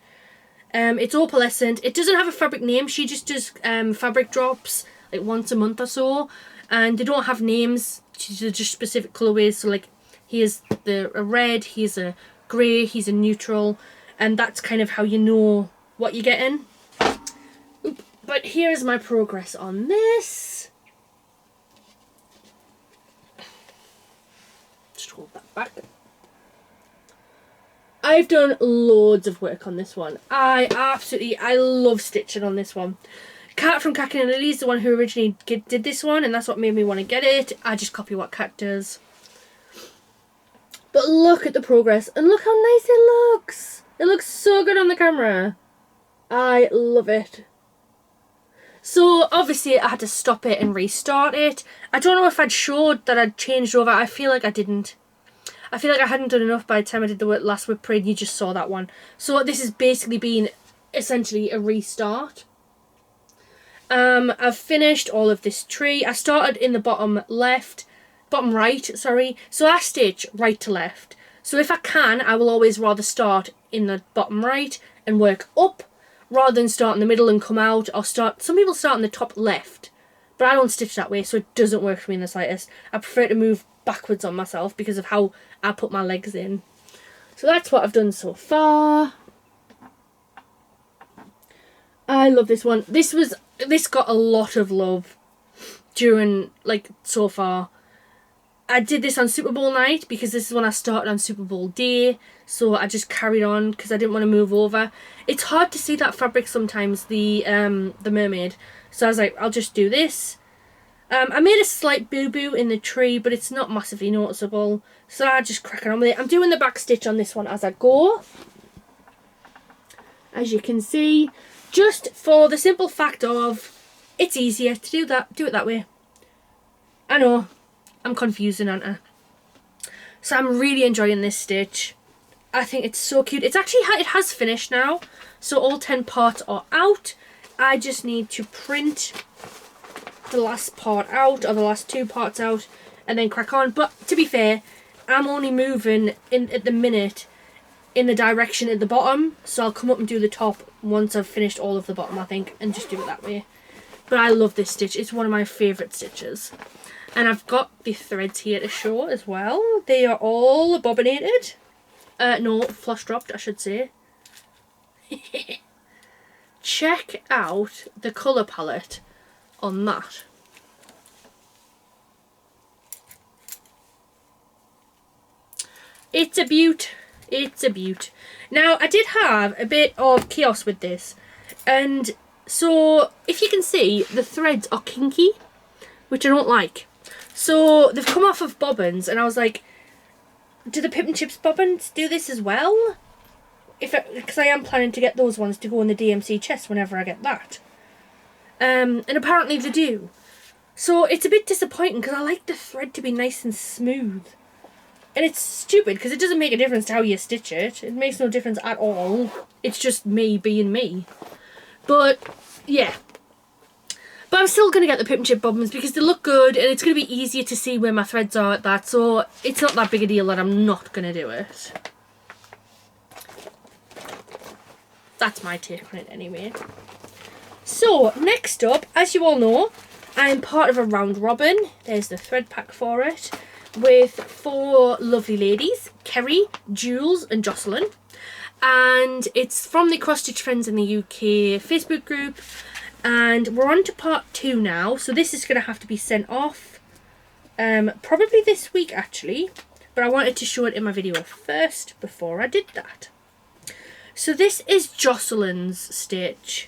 It's opalescent. It doesn't have a fabric name. She just does fabric drops like once a month or so, and they don't have names. They're just specific colorways. So like, here's a red, here's a grey, here's a neutral, and that's kind of how you know what you're getting. Oop. But here is my progress on this. Just hold that back. I've done loads of work on this one. I love stitching on this one. Kat from Kat and Lily is the one who originally did this one, and that's what made me want to get it. I just copy what Kat does. But look at the progress, and look how nice it looks. It looks so good on the camera. I love it. So obviously I had to stop it and restart it. I don't know if I'd showed that I'd changed over. I feel like I didn't. I feel like I hadn't done enough by the time I did the last WIP Parade. You just saw that one. So this has basically been essentially a restart. I've finished all of this tree. I started in the bottom right, sorry. So I stitch right to left. So if I can, I will always rather start in the bottom right and work up rather than start in the middle and come out, or start, some people start in the top left, but I don't stitch that way, so it doesn't work for me in the slightest. I prefer to move backwards on myself because of how I put my legs in. So that's what I've done so far. I love this one. This got a lot of love during, like, so far. I did this on Super Bowl night because this is when I started on Super Bowl day, so I just carried on because I didn't want to move over. It's hard to see that fabric sometimes, the mermaid, so I was like, I'll just do this. I made a slight boo-boo in the tree, but it's not massively noticeable. So I just cracking on with it. I'm doing the back stitch on this one as I go. As you can see, just for the simple fact of it's easier to do it that way. I know, I'm confusing, aren't I? So I'm really enjoying this stitch. I think it's so cute. It's actually, it has finished now. So all 10 parts are out. I just need to print the last part out, or the last 2 parts out, and then crack on. But to be fair, I'm only moving in at the minute in the direction at the bottom, so I'll come up and do the top once I've finished all of the bottom, I think, and just do it that way. But I love this stitch. It's one of my favourite stitches. And I've got the threads here to show as well. They are all bobbinated. No, floss dropped, I should say. Check out the colour palette on that. It's a beaut. It's a beaut. Now, I did have a bit of chaos with this. And so, if you can see, the threads are kinky, which I don't like. So, they've come off of bobbins, and I was like, do the Pip and Chips bobbins do this as well? Because I am planning to get those ones to go in the DMC chest whenever I get that. And apparently they do. So, it's a bit disappointing, because I like the thread to be nice and smooth. And it's stupid, because it doesn't make a difference to how you stitch it. It makes no difference at all. It's just me being me. But, yeah. But I'm still going to get the Pip and Chip bobbins because they look good and it's going to be easier to see where my threads are at that. So it's not that big a deal that I'm not going to do it. That's my take on it anyway. So, next up, as you all know, I'm part of a round robin. There's the thread pack for it. With 4 lovely ladies, Kerry, Jules and Jocelyn. And it's from the Cross Stitch Friends in the UK Facebook group. And we're on to part 2 now. So this is going to have to be sent off. Probably this week actually. But I wanted to show it in my video first before I did that. So this is Jocelyn's stitch.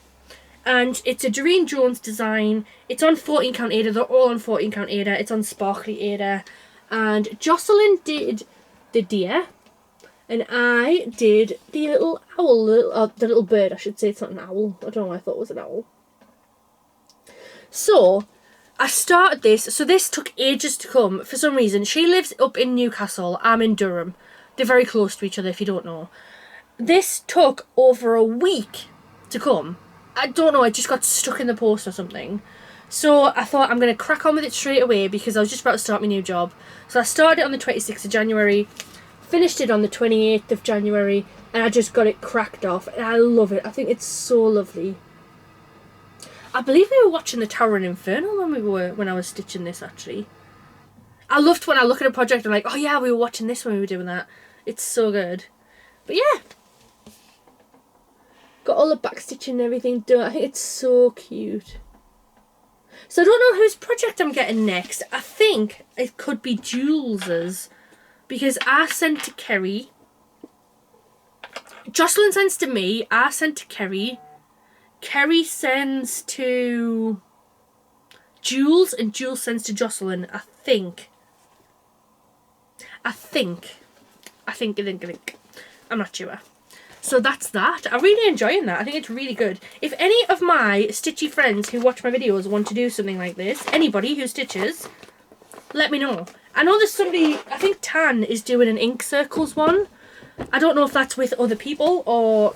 And it's a Doreen Jones design. It's on 14 count Aida. They're all on 14 count Aida. It's on sparkly Aida. And Jocelyn did the deer, and I did the little owl, the little bird, I should say. It's not an owl. I don't know why I thought it was an owl. So, I started this. So this took ages to come. For some reason, she lives up in Newcastle. I'm in Durham. They're very close to each other, if you don't know. This took over a week to come. I don't know, it just got stuck in the post or something. So I thought I'm going to crack on with it straight away because I was just about to start my new job. So I started it on the 26th of January, finished it on the 28th of January, and I just got it cracked off. And I love it. I think it's so lovely. I believe we were watching the Towering Inferno when I was stitching this actually. I loved when I look at a project and I'm like, oh yeah, we were watching this when we were doing that. It's so good. But yeah. Got all the back stitching and everything done. I think it's so cute. So I don't know whose project I'm getting next. I think it could be Jules's. Because I sent to Kerry. Jocelyn sends to me. I sent to Kerry. Kerry sends to Jules. And Jules sends to Jocelyn. I think. I'm not sure. So that's that. I'm really enjoying that. I think it's really good. If any of my stitchy friends who watch my videos want to do something like this, anybody who stitches, let me know. I know there's somebody, I think Tan is doing an ink circles one. I don't know if that's with other people or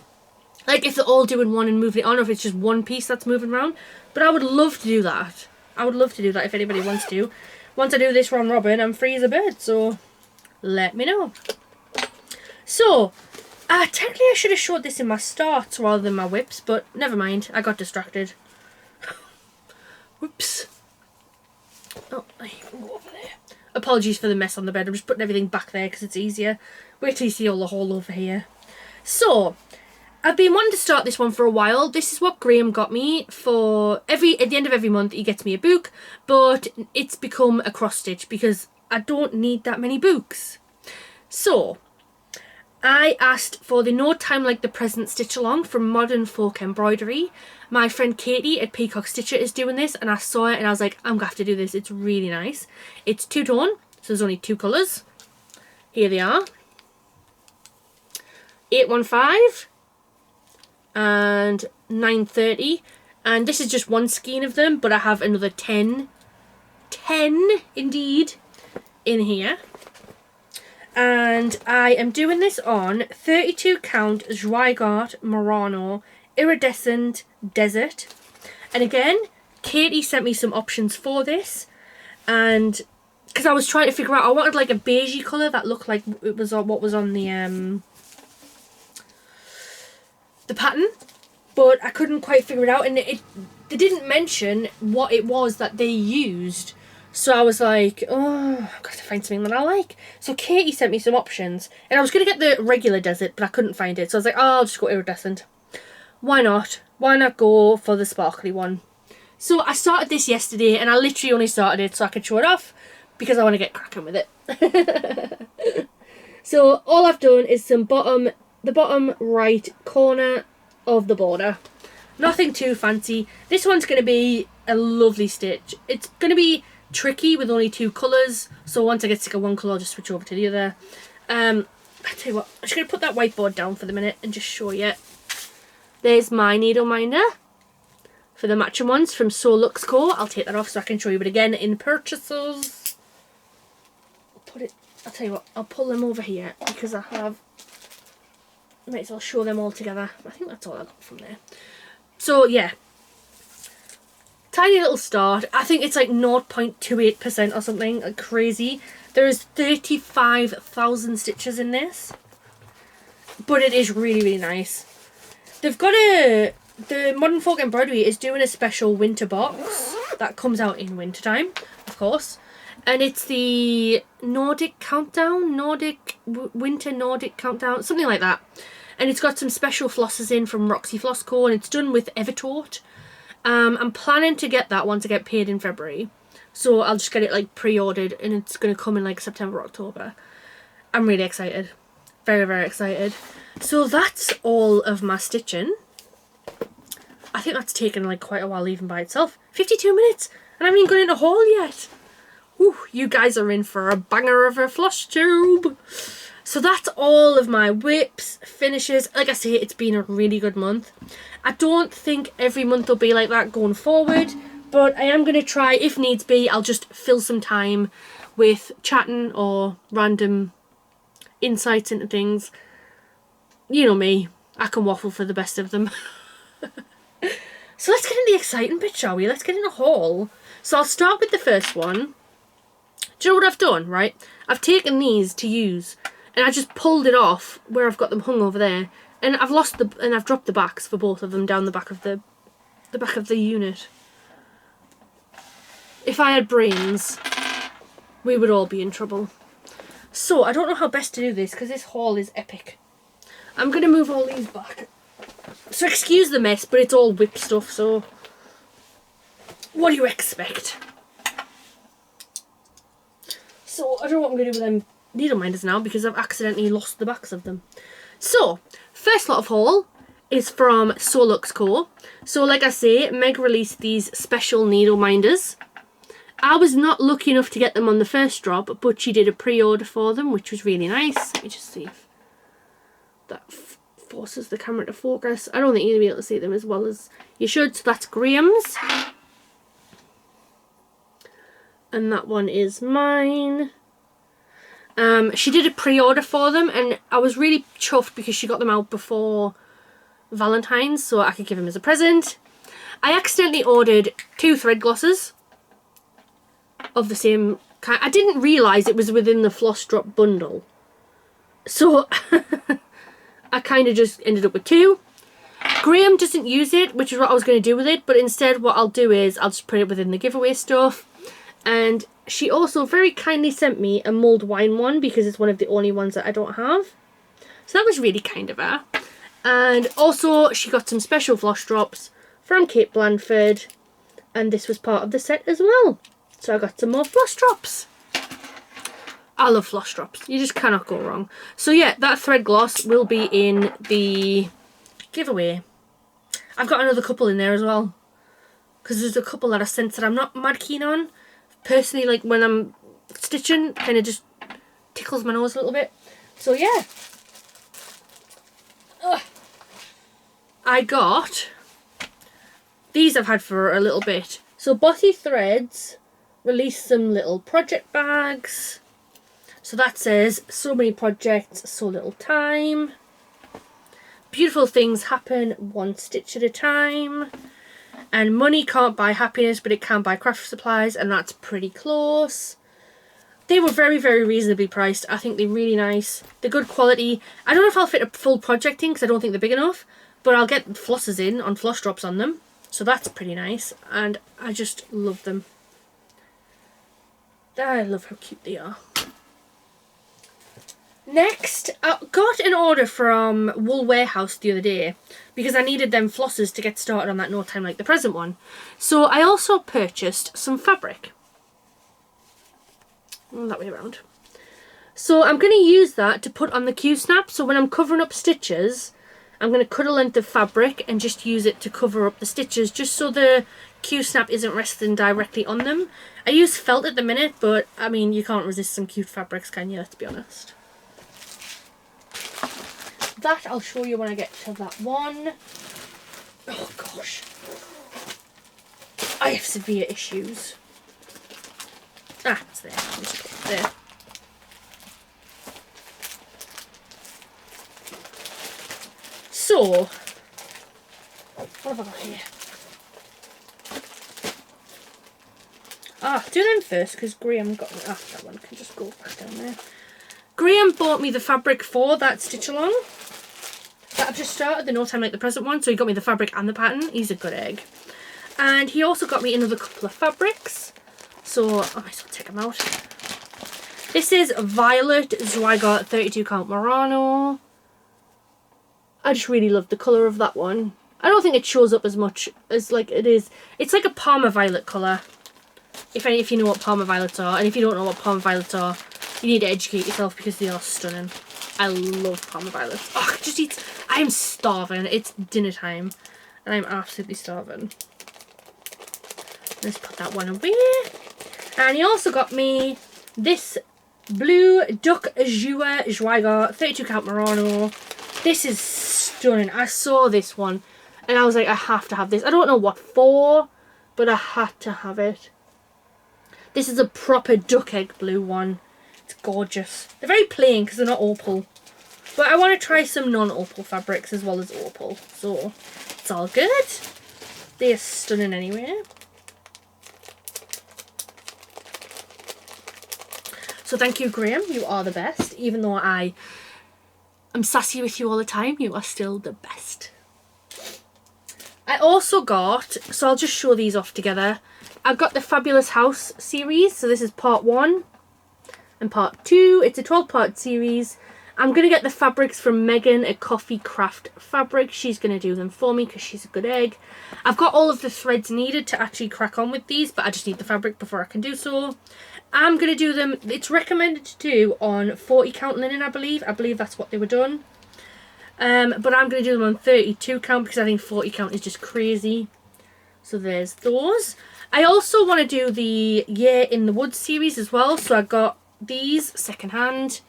like if they're all doing one and moving it on, or if it's just one piece that's moving around. But I would love to do that. I would love to do that if anybody wants to. Once I do this round robin, I'm free as a bird, so let me know. So, technically I should have showed this in my starts rather than my whips, but never mind, I got distracted. Whoops. Oh, I can go over there. Apologies for the mess on the bed, I'm just putting everything back there because it's easier. Wait till you see all the hole over here. So, I've been wanting to start this one for a while. This is what Graham got me for at the end of every month he gets me a book, but it's become a cross stitch because I don't need that many books. So, I asked for the No Time Like the Present stitch along from Modern Folk Embroidery. My friend Katie at Peacock Stitcher is doing this, and I saw it and I was like, I'm gonna have to do this. It's really nice. It's two-tone, so there's only 2 colours. Here they are. 815 and 930, and this is just one skein of them, but I have another 10 indeed in here. And I am doing this on 32 count Zweigart Murano Iridescent Desert. And again, Katie sent me some options for this, and because I was trying to figure out, I wanted like a beigey colour that looked like it was on what was on the pattern, but I couldn't quite figure it out, and they didn't mention what it was that they used. So I was like, oh, I've got to find something that I like. So Katie sent me some options, and I was going to get the regular desert, but I couldn't find it. So I was like, oh, I'll just go iridescent. Why not? Why not go for the sparkly one? So I started this yesterday, and I literally only started it so I could show it off, because I want to get cracking with it. So all I've done is the bottom right corner of the border. Nothing too fancy. This one's going to be a lovely stitch. It's going to be tricky with only 2 colours, so once I get sick of one colour I'll just switch over to the other. I tell you what, I'm just going to put that whiteboard down for the minute and just show you. There's my needle minder for the matching ones from SewLuxeCo. I'll take that off so I can show you it again in purchases. I'll tell you what, I'll pull them over here because I have, might as well show them all together. I think that's all I got from there. So yeah, tiny little start. I think it's like 0.28% or something, like crazy. There's 35,000 stitches in this, but it is really, really nice. They've got the Modern Folk Embroidery is doing a special winter box that comes out in winter time, of course, and it's the Nordic Countdown, Winter Nordic Countdown, something like that. And it's got some special flosses in from FlossTube, and it's done with Evertort. I'm planning to get that once I get paid in February. So I'll just get it like pre-ordered, and it's going to come in like September, October. I'm really excited. Very, very excited. So that's all of my stitching. I think that's taken like quite a while even by itself. 52 minutes, and I haven't even gone into haul yet. Whew, you guys are in for a banger of a floss tube. So that's all of my whips, finishes. Like I say, it's been a really good month. I don't think every month will be like that going forward, but I am going to try, if needs be, I'll just fill some time with chatting or random insights into things. You know me, I can waffle for the best of them. So let's get into the exciting bit, shall we? Let's get in a haul. So I'll start with the first one. Do you know what I've done, right? I've taken these to use, and I just pulled it off where I've got them hung over there, and I've dropped the backs for both of them down the back of the unit. If I had brains, we would all be in trouble. So I don't know how best to do this because this haul is epic. I'm gonna move all these back. So excuse the mess, but it's all whip stuff, so what do you expect? So I don't know what I'm gonna do with them needle minders now because I've accidentally lost the backs of them. So first lot of haul is from SewLuxeCo. So like I say, Meg released these special needle minders. I was not lucky enough to get them on the first drop, but she did a pre-order for them, which was really nice. Let me just see if that forces the camera to focus. I don't think you'll be able to see them as well as you should. So that's Graham's. And that one is mine. She did a pre-order for them, and I was really chuffed because she got them out before Valentine's, so I could give them as a present. I accidentally ordered 2 thread glosses of the same kind. I didn't realise it was within the Floss Drop bundle, so I kind of just ended up with 2. Graham doesn't use it, which is what I was going to do with it, but instead what I'll do is I'll just put it within the giveaway stuff. And she also very kindly sent me a mulled wine one because it's one of the only ones that I don't have. So that was really kind of her. And also she got some special floss drops from Kate Blandford, and this was part of the set as well. So I got some more floss drops. I love floss drops. You just cannot go wrong. So yeah, that thread gloss will be in the giveaway. I've got another couple in there as well, because there's a couple that I sent that I'm not mad keen on. Personally, like when I'm stitching, kind of just tickles my nose a little bit. So yeah. Ugh. I got, these I've had for a little bit. So Bothy Threads released some little project bags. So that says, so many projects, so little time. Beautiful things happen one stitch at a time. And money can't buy happiness, but it can buy craft supplies, and that's pretty close. They were very, very reasonably priced. I think they're really nice. They're good quality. I don't know if I'll fit a full project in because I don't think they're big enough, but I'll get flosses in on floss drops on them. So that's pretty nice, and I just love them. I love how cute they are. Next, I got an order from Wool Warehouse the other day because I needed them flosses to get started on that No Time Like the Present one. So I also purchased some fabric. That way around. So I'm going to use that to put on the Q-snap. So when I'm covering up stitches, I'm going to cut a length of fabric and just use it to cover up the stitches, just so the Q-snap isn't resting directly on them. I use felt at the minute, but I mean, you can't resist some cute fabrics, can you? Let's be honest. That I'll show you when I get to that one. Oh gosh. I have severe issues. Ah, it's there. I'll just put it there. So, what have I got here? Ah, do them first because Graham got me. Ah, that one can just go back down there. Graham bought me the fabric for that stitch along that I've just started, the No Time Like the Present one. So he got me the fabric and the pattern. He's a good egg. And he also got me another couple of fabrics. So I might as well take them out. This is Violet Zweigart 32 count Murano. I just really love the colour of that one. I don't think it shows up as much as like it is. It's like a Parma Violet colour. If you know what Parma Violets are, and if you don't know what Parma Violets are, you need to educate yourself because they are stunning. I love Parma Violets. Oh, I am starving. It's dinner time, and I'm absolutely starving. Let's put that one away. And he also got me this blue Duck Joua Zweigart 32 count Murano. This is stunning. I saw this one and I was like, I have to have this. I don't know what for, but I had to have it. This is a proper duck egg blue one. It's gorgeous. They're very plain because they're not opal. But I want to try some non-opal fabrics as well as opal. So it's all good. They're stunning anyway. So thank you, Graham. You are the best. Even though I'm sassy with you all the time, you are still the best. I also got, so I'll just show these off together. I've got the Fabulous House series. So this is part 1 and part 2. It's a 12-part series. I'm going to get the fabrics from Megan at Coffee Craft Fabric. She's going to do them for me because she's a good egg. I've got all of the threads needed to actually crack on with these, but I just need the fabric before I can do so. I'm going to do them, it's recommended to do on 40 count linen, I believe. I believe that's what they were done. But I'm going to do them on 32 count because I think 40 count is just crazy. So there's those. I also want to do the Year in the Woods series as well. So I got these secondhand,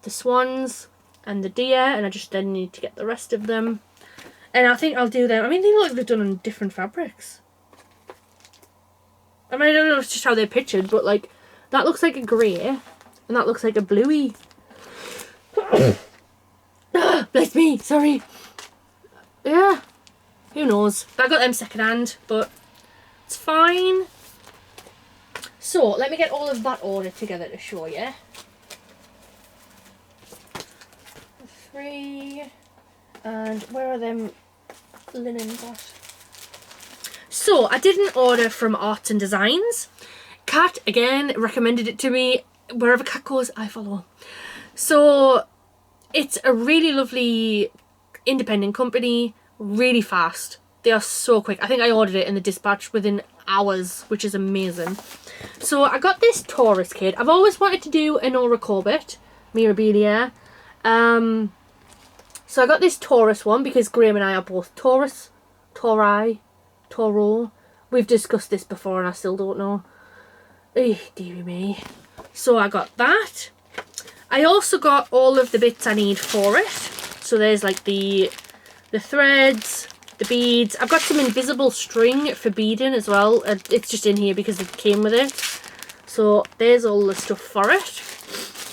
the swans and the deer, and I just then need to get the rest of them. And I think I'll do them. I mean, they look like they're done on different fabrics. I mean, I don't know if it's just how they're pictured, but like, that looks like a grey, and that looks like a bluey. Bless me, sorry. Yeah, who knows? But I got them secondhand, but it's fine. So, let me get all of that order together to show you. 3, and where are them linens at? So, I did an order from Arts and Designs. Kat, again, recommended it to me. Wherever Kat goes, I follow. So, it's a really lovely independent company, really fast. They are so quick. I think I ordered it in the dispatch within hours, which is amazing. So I got this Taurus kit. I've always wanted to do an Nora Corbett Mirabilia. So I got this Taurus one because Graham and I are both Taurus. Toro. We've discussed this before and I still don't know. Dearie me. So I got that. I also got all of the bits I need for it. So there's like the threads, the beads. I've got some invisible string for beading as well. It's just in here because it came with it. So there's all the stuff for it.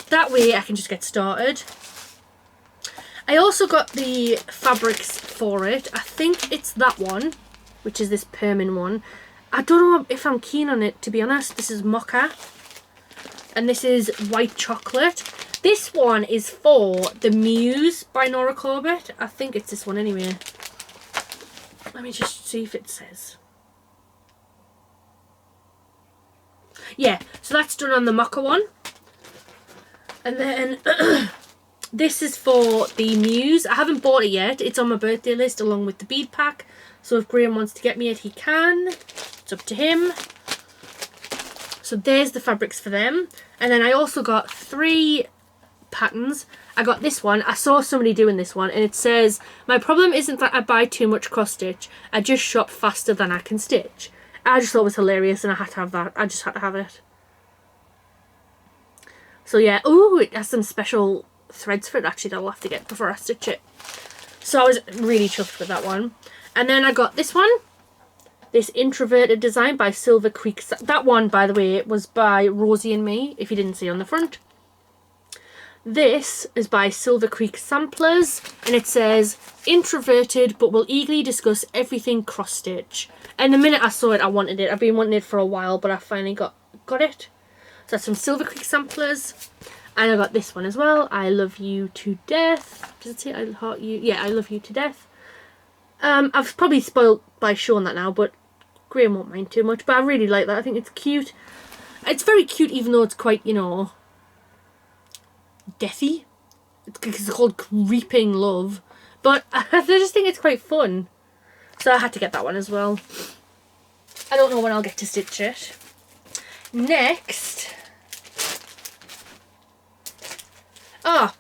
That way I can just get started. I also got the fabrics for it. I think it's that one, which is this Permin one. I don't know if I'm keen on it, to be honest. This is Mocha. And this is White Chocolate. This one is for the Muse by Nora Corbett. I think it's this one anyway. Let me just see if it says. Yeah, so that's done on the Mocha one. And then this is for the Muse. I haven't bought it yet. It's on my birthday list along with the bead pack. So if Graham wants to get me it, he can. It's up to him. So there's the fabrics for them. And then I also got 3 patterns. I got this one. I saw somebody doing this one and it says, my problem isn't that I buy too much cross stitch. I just shop faster than I can stitch. I just thought it was hilarious and I had to have that. I just had to have it. So yeah. Ooh, it has some special threads for it actually that I'll have to get before I stitch it. So I was really chuffed with that one. And then I got this one. This Introverted design by Silver Creek. That one, by the way, was by Rosie and me, if you didn't see on the front. This is by Silver Creek Samplers, and it says, introverted, but will eagerly discuss everything cross-stitch. And the minute I saw it, I wanted it. I've been wanting it for a while, but I finally got it. So that's from Silver Creek Samplers. And I got this one as well. I love you to death. Does it say I heart you? Yeah, I love you to death. I've probably spoiled by showing that now, but Graham won't mind too much. But I really like that. I think it's cute. It's very cute, even though it's quite, you know, deathy. It's called Creeping Love. But I just think it's quite fun. So I had to get that one as well. I don't know when I'll get to stitch it. Next.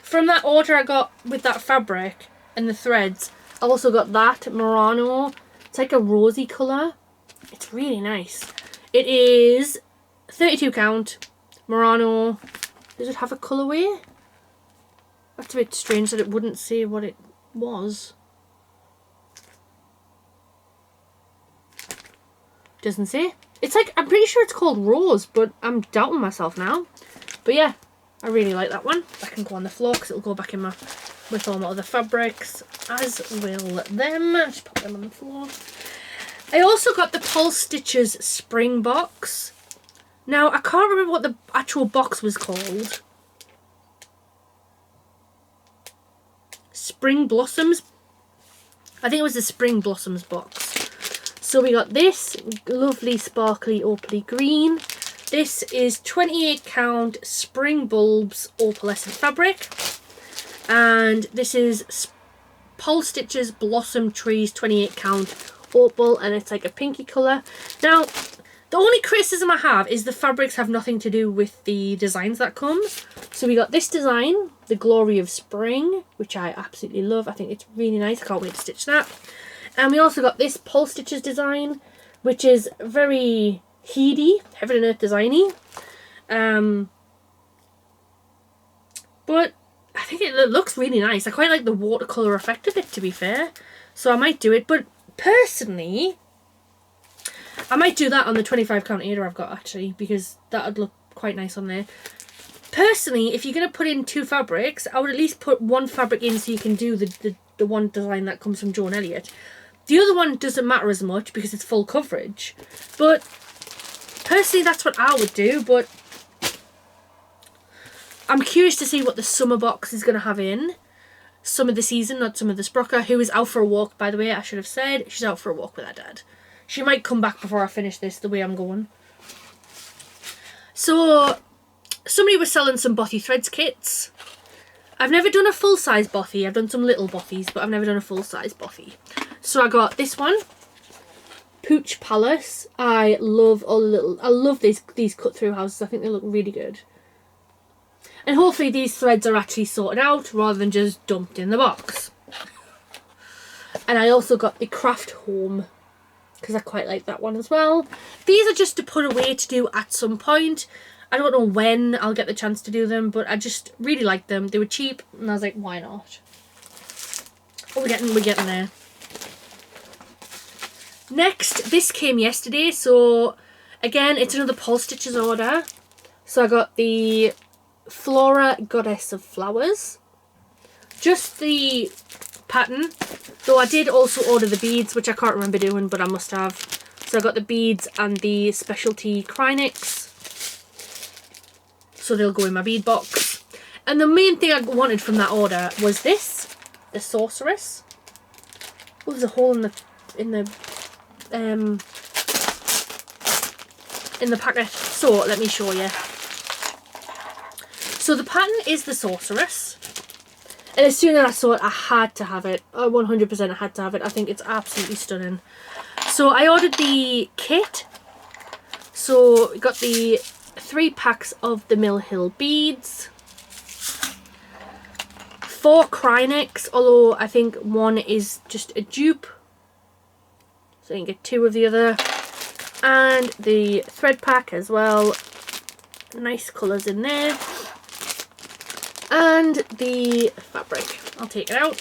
From that order I got with that fabric and the threads, I also got that Murano. It's like a rosy colour. It's really nice. It is 32 count Murano. Does it have a colourway? That's a bit strange that it wouldn't say what it was. Doesn't say. It's like, I'm pretty sure it's called Rose, but I'm doubting myself now. But yeah, I really like that one. That can go on the floor because it'll go back in with all my other fabrics, as will them. Just pop them on the floor. I also got the Polstitches spring box. Now, I can't remember what the actual box was called. Spring Blossoms. I think it was the Spring Blossoms box. So we got this lovely sparkly opally green. This is 28 count Spring Bulbs opalescent fabric. And this is Polstitches Blossom Trees 28 count opal, and it's like a pinky colour. Now, the only criticism I have is the fabrics have nothing to do with the designs that come. So we got this design, the Glory of Spring, which I absolutely love. I think it's really nice. I can't wait to stitch that. And we also got this Polstitches design, which is very HAED, Heaven and Earth designy. But I think it looks really nice. I quite like the watercolour effect of it, to be fair. So I might do it. But personally, I might do that on the 25 count Ada I've got, actually, because that would look quite nice on there. Personally, if you're going to put in 2 fabrics, I would at least put 1 fabric in so you can do the one design that comes from Joan Elliott. The other one doesn't matter as much because it's full coverage. But personally, that's what I would do. But I'm curious to see what the summer box is going to have in. Summer the season, not Summer the Sprocker, who is out for a walk, by the way. I should have said she's out for a walk with her dad. She might come back before I finish this, the way I'm going. So, somebody was selling some Bothy threads kits. I've never done a full-size Bothy. I've done some little Bothys, but I've never done a full-size Bothy. So I got this one. Pooch Palace. I love these cut through houses. I think they look really good. And hopefully these threads are actually sorted out rather than just dumped in the box. And I also got the Craft Home because I quite like that one as well. These are just to put away to do at some point. I don't know when I'll get the chance to do them, but I just really liked them. They were cheap and I was like, why not? Oh, we're getting there. Next, this came yesterday, so again, it's another Polstitches order. So I got the Flora Goddess of Flowers. Just the pattern, though I did also order the beads, which I can't remember doing, but I must have. So I got the beads and the specialty Krynics. So they'll go in my bead box. And the main thing I wanted from that order was this, the Sorceress. Oh, there's a hole in the packet. So let me show you. So the pattern is the Sorceress. And as soon as I saw it, I had to have it. 100% I had to have it. I think it's absolutely stunning. So I ordered the kit. So we got the 3 packs of the Mill Hill beads. 4 Krynics, although I think one is just a dupe. So you can get 2 of the other. And the thread pack as well. Nice colours in there. And the fabric. I'll take it out.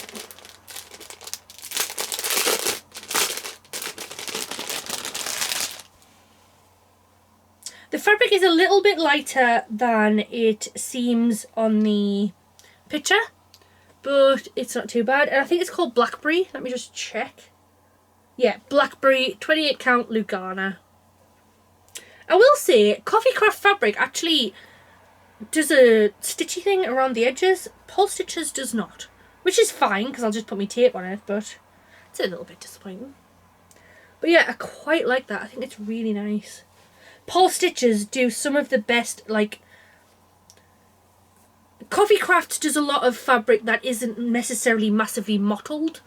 The fabric is a little bit lighter than it seems on the picture, but it's not too bad. And I think it's called Blackberry. Let me just check. Yeah, Blackberry 28 count Lugana. I will say, Coffee Craft fabric actually does a stitchy thing around the edges. Polstitches does not, which is fine because I'll just put my tape on it, but it's a little bit disappointing. But yeah, I quite like that. I think it's really nice. Polstitches do some of the best, like, Coffee Craft does a lot of fabric that isn't necessarily massively mottled.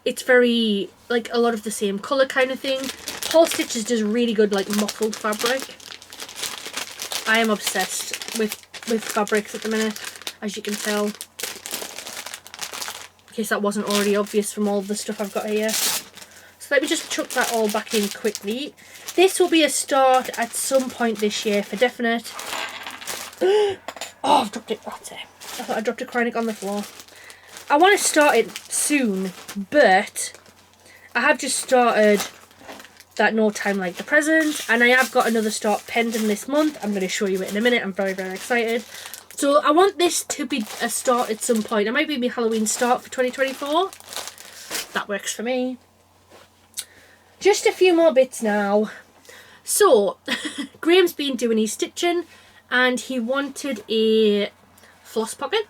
It's very, like, a lot of the same colour kind of thing. Polstitches does really good, like, mottled fabric. I am obsessed with fabrics at the minute, as you can tell. In case that wasn't already obvious from all the stuff I've got here. So let me just chuck that all back in quickly. This will be a start at some point this year for definite. Oh, I've dropped it. That's it. I thought I dropped a Krynic on the floor. I want to start it soon, but I have just started that No Time Like the Present, and I have got another start pending this month. I'm going to show you it in a minute. I'm very, very excited. So I want this to be a start at some point. It might be my Halloween start for 2024. That works for me. Just a few more bits now. So, Graham's been doing his stitching, and he wanted a floss pocket.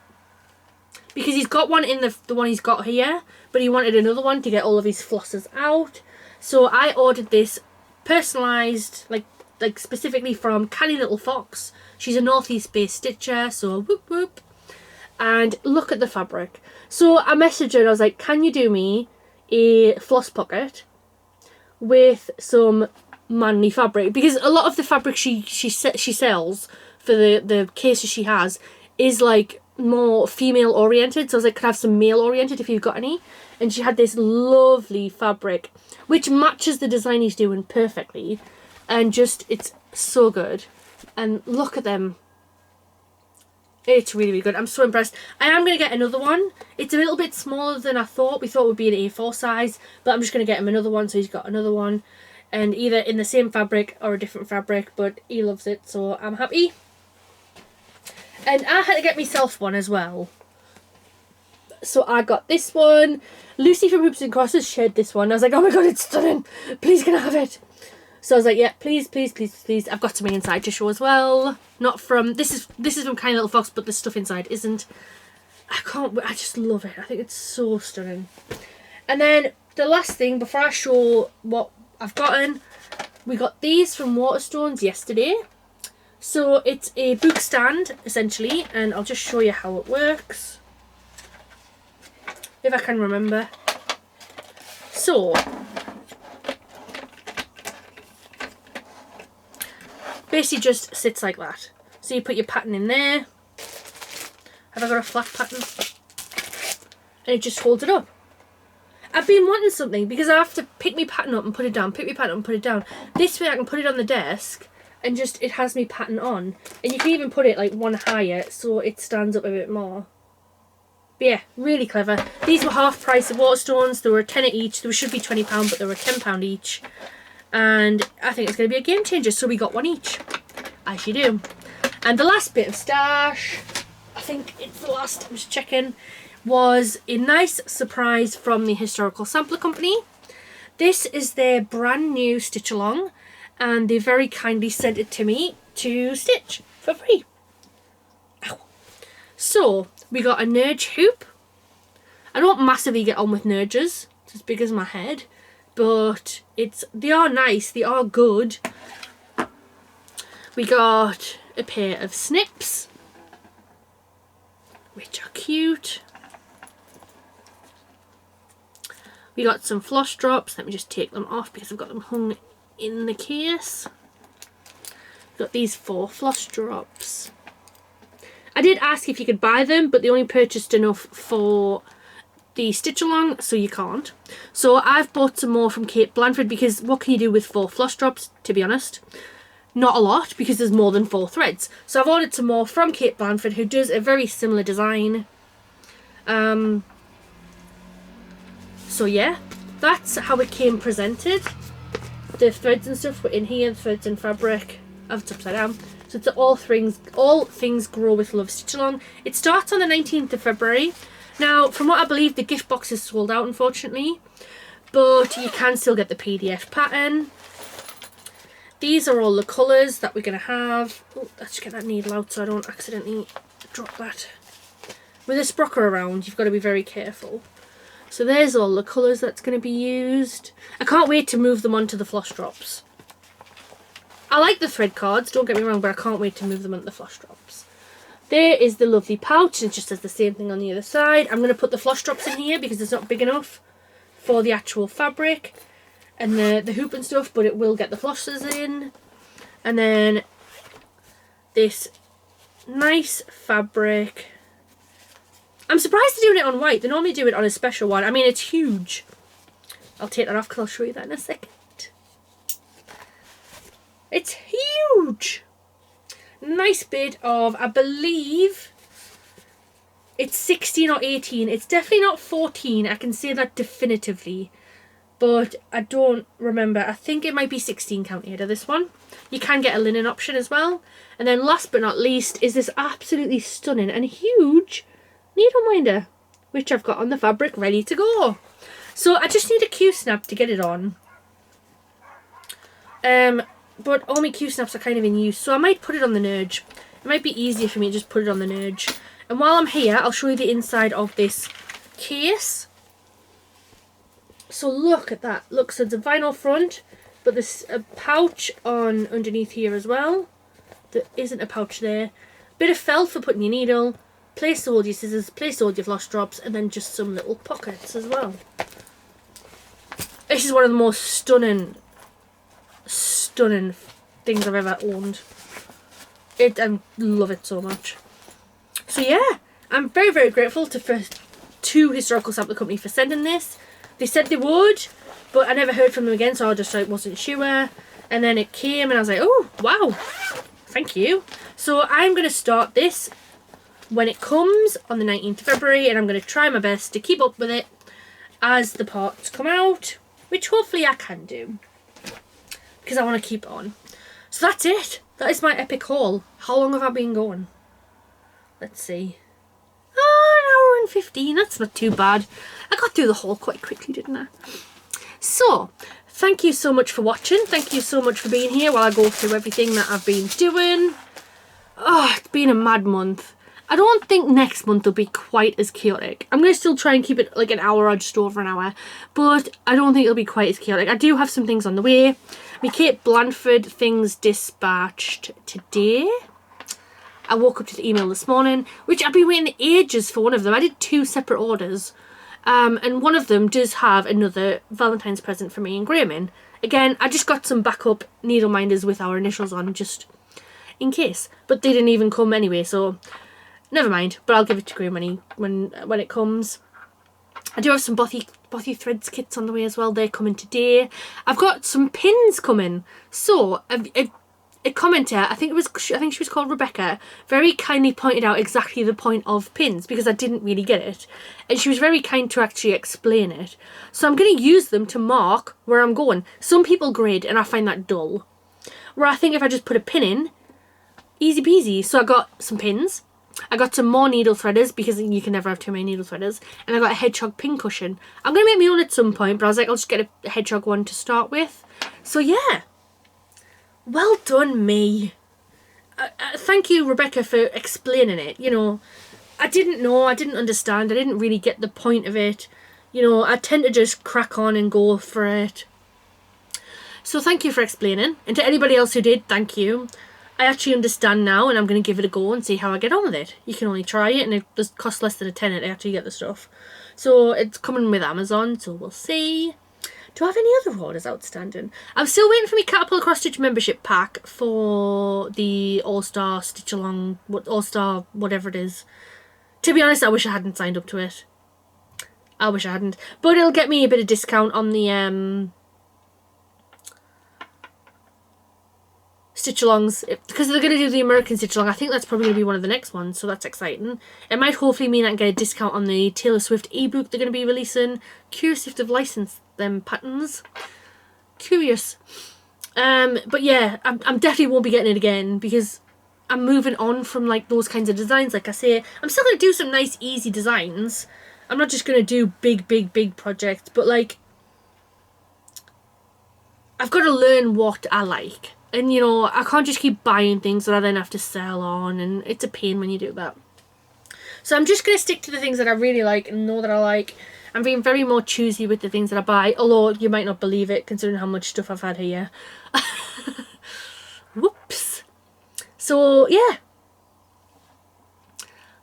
Because he's got one in the one he's got here, but he wanted another one to get all of his flosses out. So I ordered this personalised, like specifically from Canny Little Fox. She's a Northeast based stitcher, so whoop whoop. And look at the fabric. So I messaged her and I was like, can you do me a floss pocket with some manly fabric? Because a lot of the fabric she sells for the cases she has is like more female oriented. So I was like, can I have some male oriented if you've got any? And she had this lovely fabric which matches the design he's doing perfectly, and just, it's so good. And look at them. It's really, really good. I'm so impressed. I am going to get another one. It's a little bit smaller than I thought. We thought it would be an A4 size, but I'm just going to get him another one, so he's got another one. And either in the same fabric or a different fabric, but he loves it, so I'm happy. And I had to get myself one as well. So I got this one. Lucy from Hoops and Crosses shared this one. I was like, oh my god, it's stunning. Please, can I have it? So I was like, yeah, please, please, please, please. I've got something inside to show as well. Not from, this is from Kind Little Fox, but the stuff inside isn't. I just love it. I think it's so stunning. And then the last thing, before I show what I've gotten, we got these from Waterstones yesterday. So it's a book stand, essentially, and I'll just show you how it works. If I can remember. So, basically just sits like that. So you put your pattern in there. Have I got a flat pattern? And it just holds it up. I've been wanting something because I have to pick my pattern up and put it down, pick my pattern up and put it down. This way I can put it on the desk and just, it has me pattern on. And you can even put it like one higher so it stands up a bit more. But yeah, really clever. These were half price of Waterstones. They were a tenner each. They should be £20, but they were £10 each. And I think it's going to be a game changer, so we got one each. As you do. And the last bit of stash, I think it's the last, I'm just checking, was a nice surprise from the Historical Sampler Company. This is their brand new stitch along, and they very kindly sent it to me to stitch for free. Ow. So we got a nudge hoop. I don't massively get on with nudges, it's as big as my head, but they are nice, they are good. We got a pair of snips, which are cute. We got some floss drops. Let me just take them off because I've got them hung in the case. Got these 4 floss drops. I did ask if you could buy them, but they only purchased enough for the stitch along, so you can't. So I've bought some more from Kate Blanford because what can you do with 4 floss drops, to be honest? Not a lot, because there's more than 4 threads. So I've ordered some more from Kate Blanford, who does a very similar design. So yeah, that's how it came presented. The threads and stuff were in here, the threads and fabric. It's upside down. So it's all things grow with love stitch along. It starts on the 19th of February. Now, from what I believe, the gift box is sold out, unfortunately. But you can still get the PDF pattern. These are all the colours that we're going to have. Oh, let's get that needle out so I don't accidentally drop that. With a sprocker around, you've got to be very careful. So there's all the colours that's going to be used. I can't wait to move them onto the floss drops. I like the thread cards, don't get me wrong, but I can't wait to move them onto the floss drops. There is the lovely pouch, it just does the same thing on the other side. I'm going to put the floss drops in here because it's not big enough for the actual fabric and the hoop and stuff, but it will get the flosses in. And then this nice fabric. I'm surprised they're doing it on white. They normally do it on a special one. I mean, it's huge. I'll take that off because I'll show you that in a second. It's huge. Nice bit of, I believe, it's 16 or 18. It's definitely not 14. I can say that definitively. But I don't remember. I think it might be 16 count here to this one. You can get a linen option as well. And then last but not least is this absolutely stunning and huge needle minder, which I've got on the fabric ready to go. So I just need a Q-snap to get it on. But all my Q-snaps are kind of in use, so I might put it on the nudge. It might be easier for me to just put it on the nudge. And while I'm here, I'll show you the inside of this case. So look at that. Look, so it's a vinyl front, but there's a pouch on underneath here as well. There isn't a pouch there. Bit of felt for putting your needle. Place to hold your scissors, place to hold your floss drops, and then just some little pockets as well. This is one of the most stunning things I've ever owned. I love it so much. So yeah, I'm very, very grateful to Historical Sampler Company for sending this. They said they would, but I never heard from them again, so I just wasn't sure. And then it came and I was like, oh, wow, thank you. So I'm going to start this when it comes on the 19th of February, and I'm going to try my best to keep up with it as the parts come out, which hopefully I can do, because I want to keep on. So that's it. That is my epic haul. How long have I been going? Let's see. Oh, an hour and 15. That's not too bad. I got through the haul quite quickly, didn't I? So, thank you so much for watching. Thank you so much for being here while I go through everything that I've been doing. Oh, it's been a mad month. I don't think next month will be quite as chaotic. I'm going to still try and keep it like an hour or just over an hour, but I don't think it'll be quite as chaotic. I do have some things on the way. My Kate Blanford things dispatched today. I woke up to the email this morning, which I've been waiting ages for one of them. I did 2 separate orders, and one of them does have another Valentine's present for me and Graham in. Again, I just got some backup needle minders with our initials on, just in case. But they didn't even come anyway, so never mind. But I'll give it to Graham when it comes. I do have some Bothy threads kits on the way as well. They're coming today. I've got some pins coming. So a commenter, I think she was called Rebecca, very kindly pointed out exactly the point of pins because I didn't really get it, and she was very kind to actually explain it. So I'm going to use them to mark where I'm going. Some people grid, and I find that dull. Where I think if I just put a pin in, easy peasy. So I got some pins. I got some more needle threaders because you can never have too many needle threaders, and I got a hedgehog pin cushion. I'm going to make my own at some point, but I was like, I'll just get a hedgehog one to start with. So yeah, well done me. Thank you, Rebecca, for explaining it. You know, I didn't know, I didn't understand, I didn't really get the point of it. You know, I tend to just crack on and go for it. So thank you for explaining, and to anybody else who did, thank you. I actually understand now, and I'm going to give it a go and see how I get on with it. You can only try it, and it does cost less than a tenner to actually get the stuff. So it's coming with Amazon, so we'll see. Do I have any other orders outstanding? I'm still waiting for my Caterpillar Cross Stitch membership pack for the All-Star Stitch Along, All-Star whatever it is. To be honest, I wish I hadn't signed up to it. I wish I hadn't. But it'll get me a bit of discount on the Stitch Alongs, because they're going to do the American Stitch Along. I think that's probably going to be one of the next ones, so that's exciting. It might hopefully mean I can get a discount on the Taylor Swift ebook they're going to be releasing. Curious if they've licensed them patterns. Curious. But yeah, I'm definitely won't be getting it again because I'm moving on from like those kinds of designs. Like I say, I'm still going to do some nice easy designs. I'm not just going to do big projects, but like I've got to learn what I like. And, you know, I can't just keep buying things that I then have to sell on, and it's a pain when you do that. So I'm just going to stick to the things that I really like and know that I like. I'm being very more choosy with the things that I buy, although you might not believe it considering how much stuff I've had here. Whoops. So, yeah.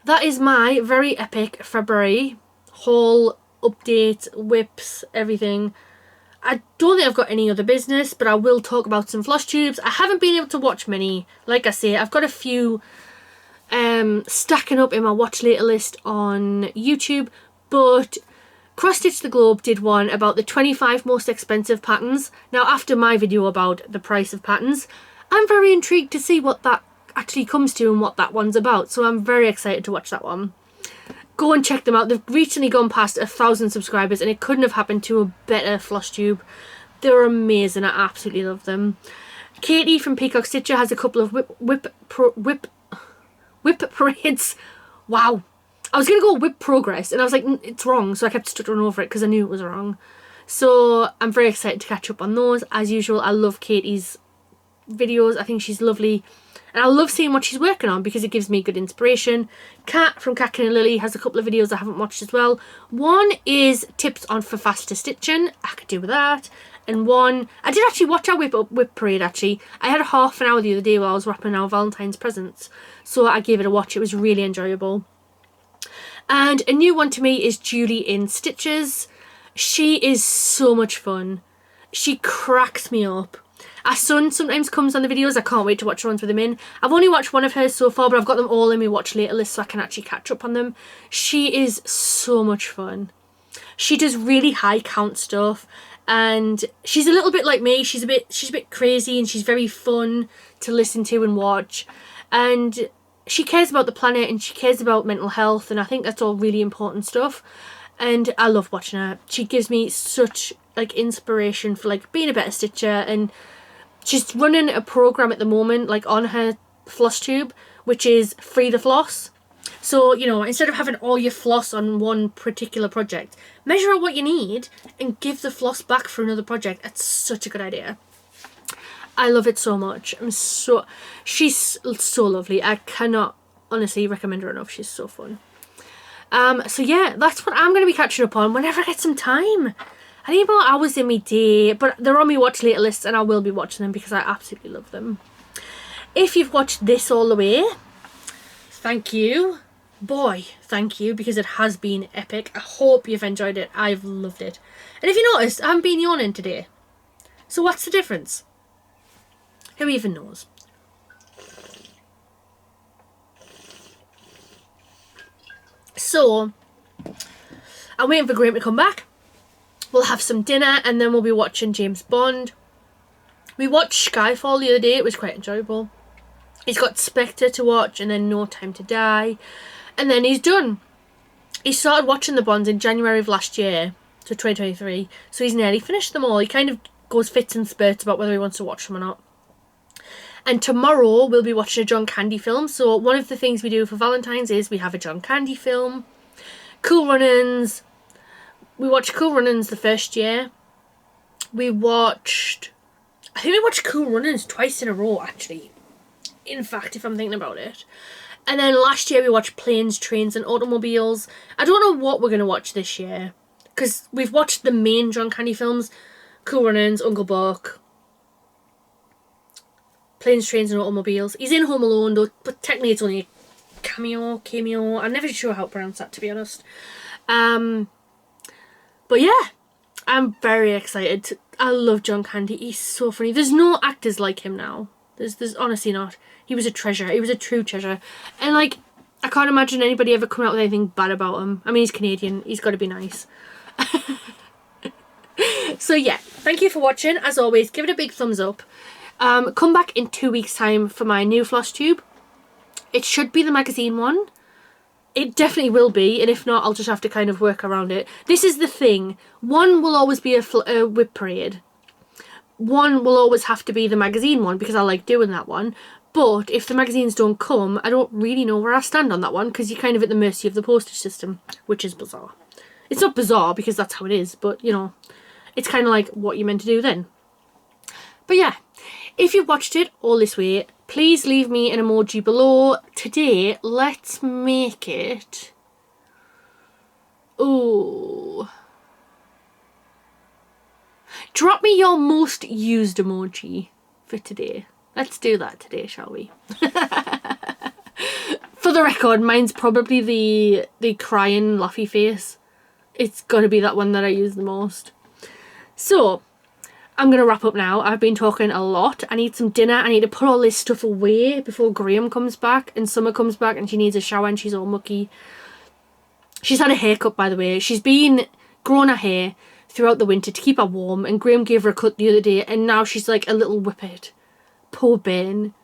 That is my very epic February haul, update, whips, everything. I don't think I've got any other business, but I will talk about some floss tubes. I haven't been able to watch many. Like I say, I've got a few stacking up in my watch later list on YouTube, but Cross Stitch the Globe did one about the 25 most expensive patterns. Now, after my video about the price of patterns, I'm very intrigued to see what that actually comes to and what that one's about. So I'm very excited to watch that one. Go and check them out. They've recently gone past 1,000 subscribers, and it couldn't have happened to a better floss tube. They're amazing. I absolutely love them. Katie from Peacock Stitcher has a couple of WIP parades. Wow. I was going to go WIP progress, and I was like, it's wrong, so I kept stuttering over it because I knew it was wrong. So I'm very excited to catch up on those. As usual, I love Katie's videos. I think she's lovely. And I love seeing what she's working on because it gives me good inspiration. Kat from Cat and Lily has a couple of videos I haven't watched as well. One is tips on for faster stitching. I could do with that. And one, I did actually watch our WIP Parade actually. I had a half an hour the other day while I was wrapping our Valentine's presents. So I gave it a watch. It was really enjoyable. And a new one to me is Julie in Stitches. She is so much fun. She cracks me up. Our son sometimes comes on the videos. I can't wait to watch the ones with him in. I've only watched one of hers so far, but I've got them all in my watch later list so I can actually catch up on them. She is so much fun. She does really high count stuff, and she's a little bit like me. She's a bit crazy, and she's very fun to listen to and watch. And she cares about the planet, and she cares about mental health, and I think that's all really important stuff. And I love watching her. She gives me such like inspiration for like being a better stitcher, and she's running a program at the moment, like on her floss tube, which is Free the Floss. So, you know, instead of having all your floss on one particular project, measure out what you need and give the floss back for another project. That's such a good idea. I love it so much. She's so lovely. I cannot honestly recommend her enough. She's so fun. So yeah, that's what I'm going to be catching up on whenever I get some time. I need more hours in my day, but they're on my watch later list and I will be watching them because I absolutely love them. If you've watched this all the way, thank you. Boy, thank you, because it has been epic. I hope you've enjoyed it. I've loved it. And if you noticed, I haven't been yawning today. So what's the difference? Who even knows? So I'm waiting for Graham to come back. We'll have some dinner and then we'll be watching James Bond. We watched Skyfall the other day. It was quite enjoyable. He's got Spectre to watch and then No Time to Die. And then he's done. He started watching the Bonds in January of last year, so 2023. So he's nearly finished them all. He kind of goes fits and spurts about whether he wants to watch them or not. And tomorrow we'll be watching a John Candy film. So one of the things we do for Valentine's is we have a John Candy film. Cool Runnings. We watched Cool Runnings the first year. I think we watched Cool Runnings twice in a row, actually. In fact, if I'm thinking about it. And then last year we watched Planes, Trains and Automobiles. I don't know what we're going to watch this year. Because we've watched the main John Candy films. Cool Runnings, Uncle Buck, Planes, Trains and Automobiles. He's in Home Alone though, but technically it's only a cameo. I'm never sure how to pronounce that, to be honest. But yeah, I'm very excited. I love John Candy. He's so funny. There's no actors like him now. There's honestly not. He was a treasure. He was a true treasure. And like, I can't imagine anybody ever coming out with anything bad about him. I mean, he's Canadian. He's got to be nice. So yeah, thank you for watching. As always, give it a big thumbs up. Come back in 2 weeks time for my new Floss Tube. It should be the magazine one. It definitely will be, and if not, I'll just have to kind of work around it. This is the thing. One will always be a WIP Parade. One will always have to be the magazine one because I like doing that one. But if the magazines don't come, I don't really know where I stand on that one because you're kind of at the mercy of the postage system, which is bizarre. It's not bizarre because that's how it is, but you know, it's kind of like what you're meant to do then. But yeah, if you've watched it all this way, please leave me an emoji below. Today, let's make it... Ooh. Drop me your most used emoji for today. Let's do that today, shall we? For the record, mine's probably the crying laughy face. It's got to be that one that I use the most. So, I'm going to wrap up now. I've been talking a lot. I need some dinner. I need to put all this stuff away before Graham comes back and Summer comes back and she needs a shower and she's all mucky. She's had a haircut, by the way. She's been growing her hair throughout the winter to keep her warm, and Graham gave her a cut the other day and now she's like a little whippet. Poor Ben.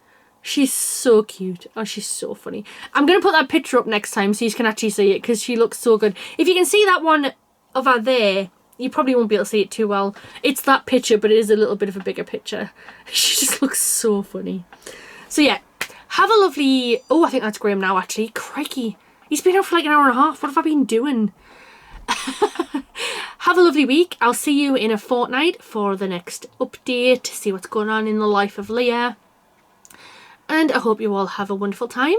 She's so cute. Oh, she's so funny. I'm going to put that picture up next time so you can actually see it because she looks so good. If you can see that one of her there, you probably won't be able to see it too well. It's that picture, but it is a little bit of a bigger picture. She just looks so funny. So yeah, have a lovely... Oh, I think that's Graham now, actually. Crikey. He's been out for like an hour and a half. What have I been doing? Have a lovely week. I'll see you in a fortnight for the next update to see what's going on in the life of Leah. And I hope you all have a wonderful time.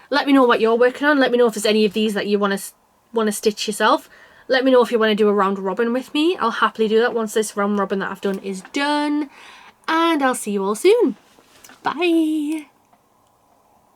Let me know what you're working on. Let me know if there's any of these that you want to stitch yourself. Let me know if you want to do a round robin with me. I'll happily do that once this round robin that I've done is done. And I'll see you all soon. Bye.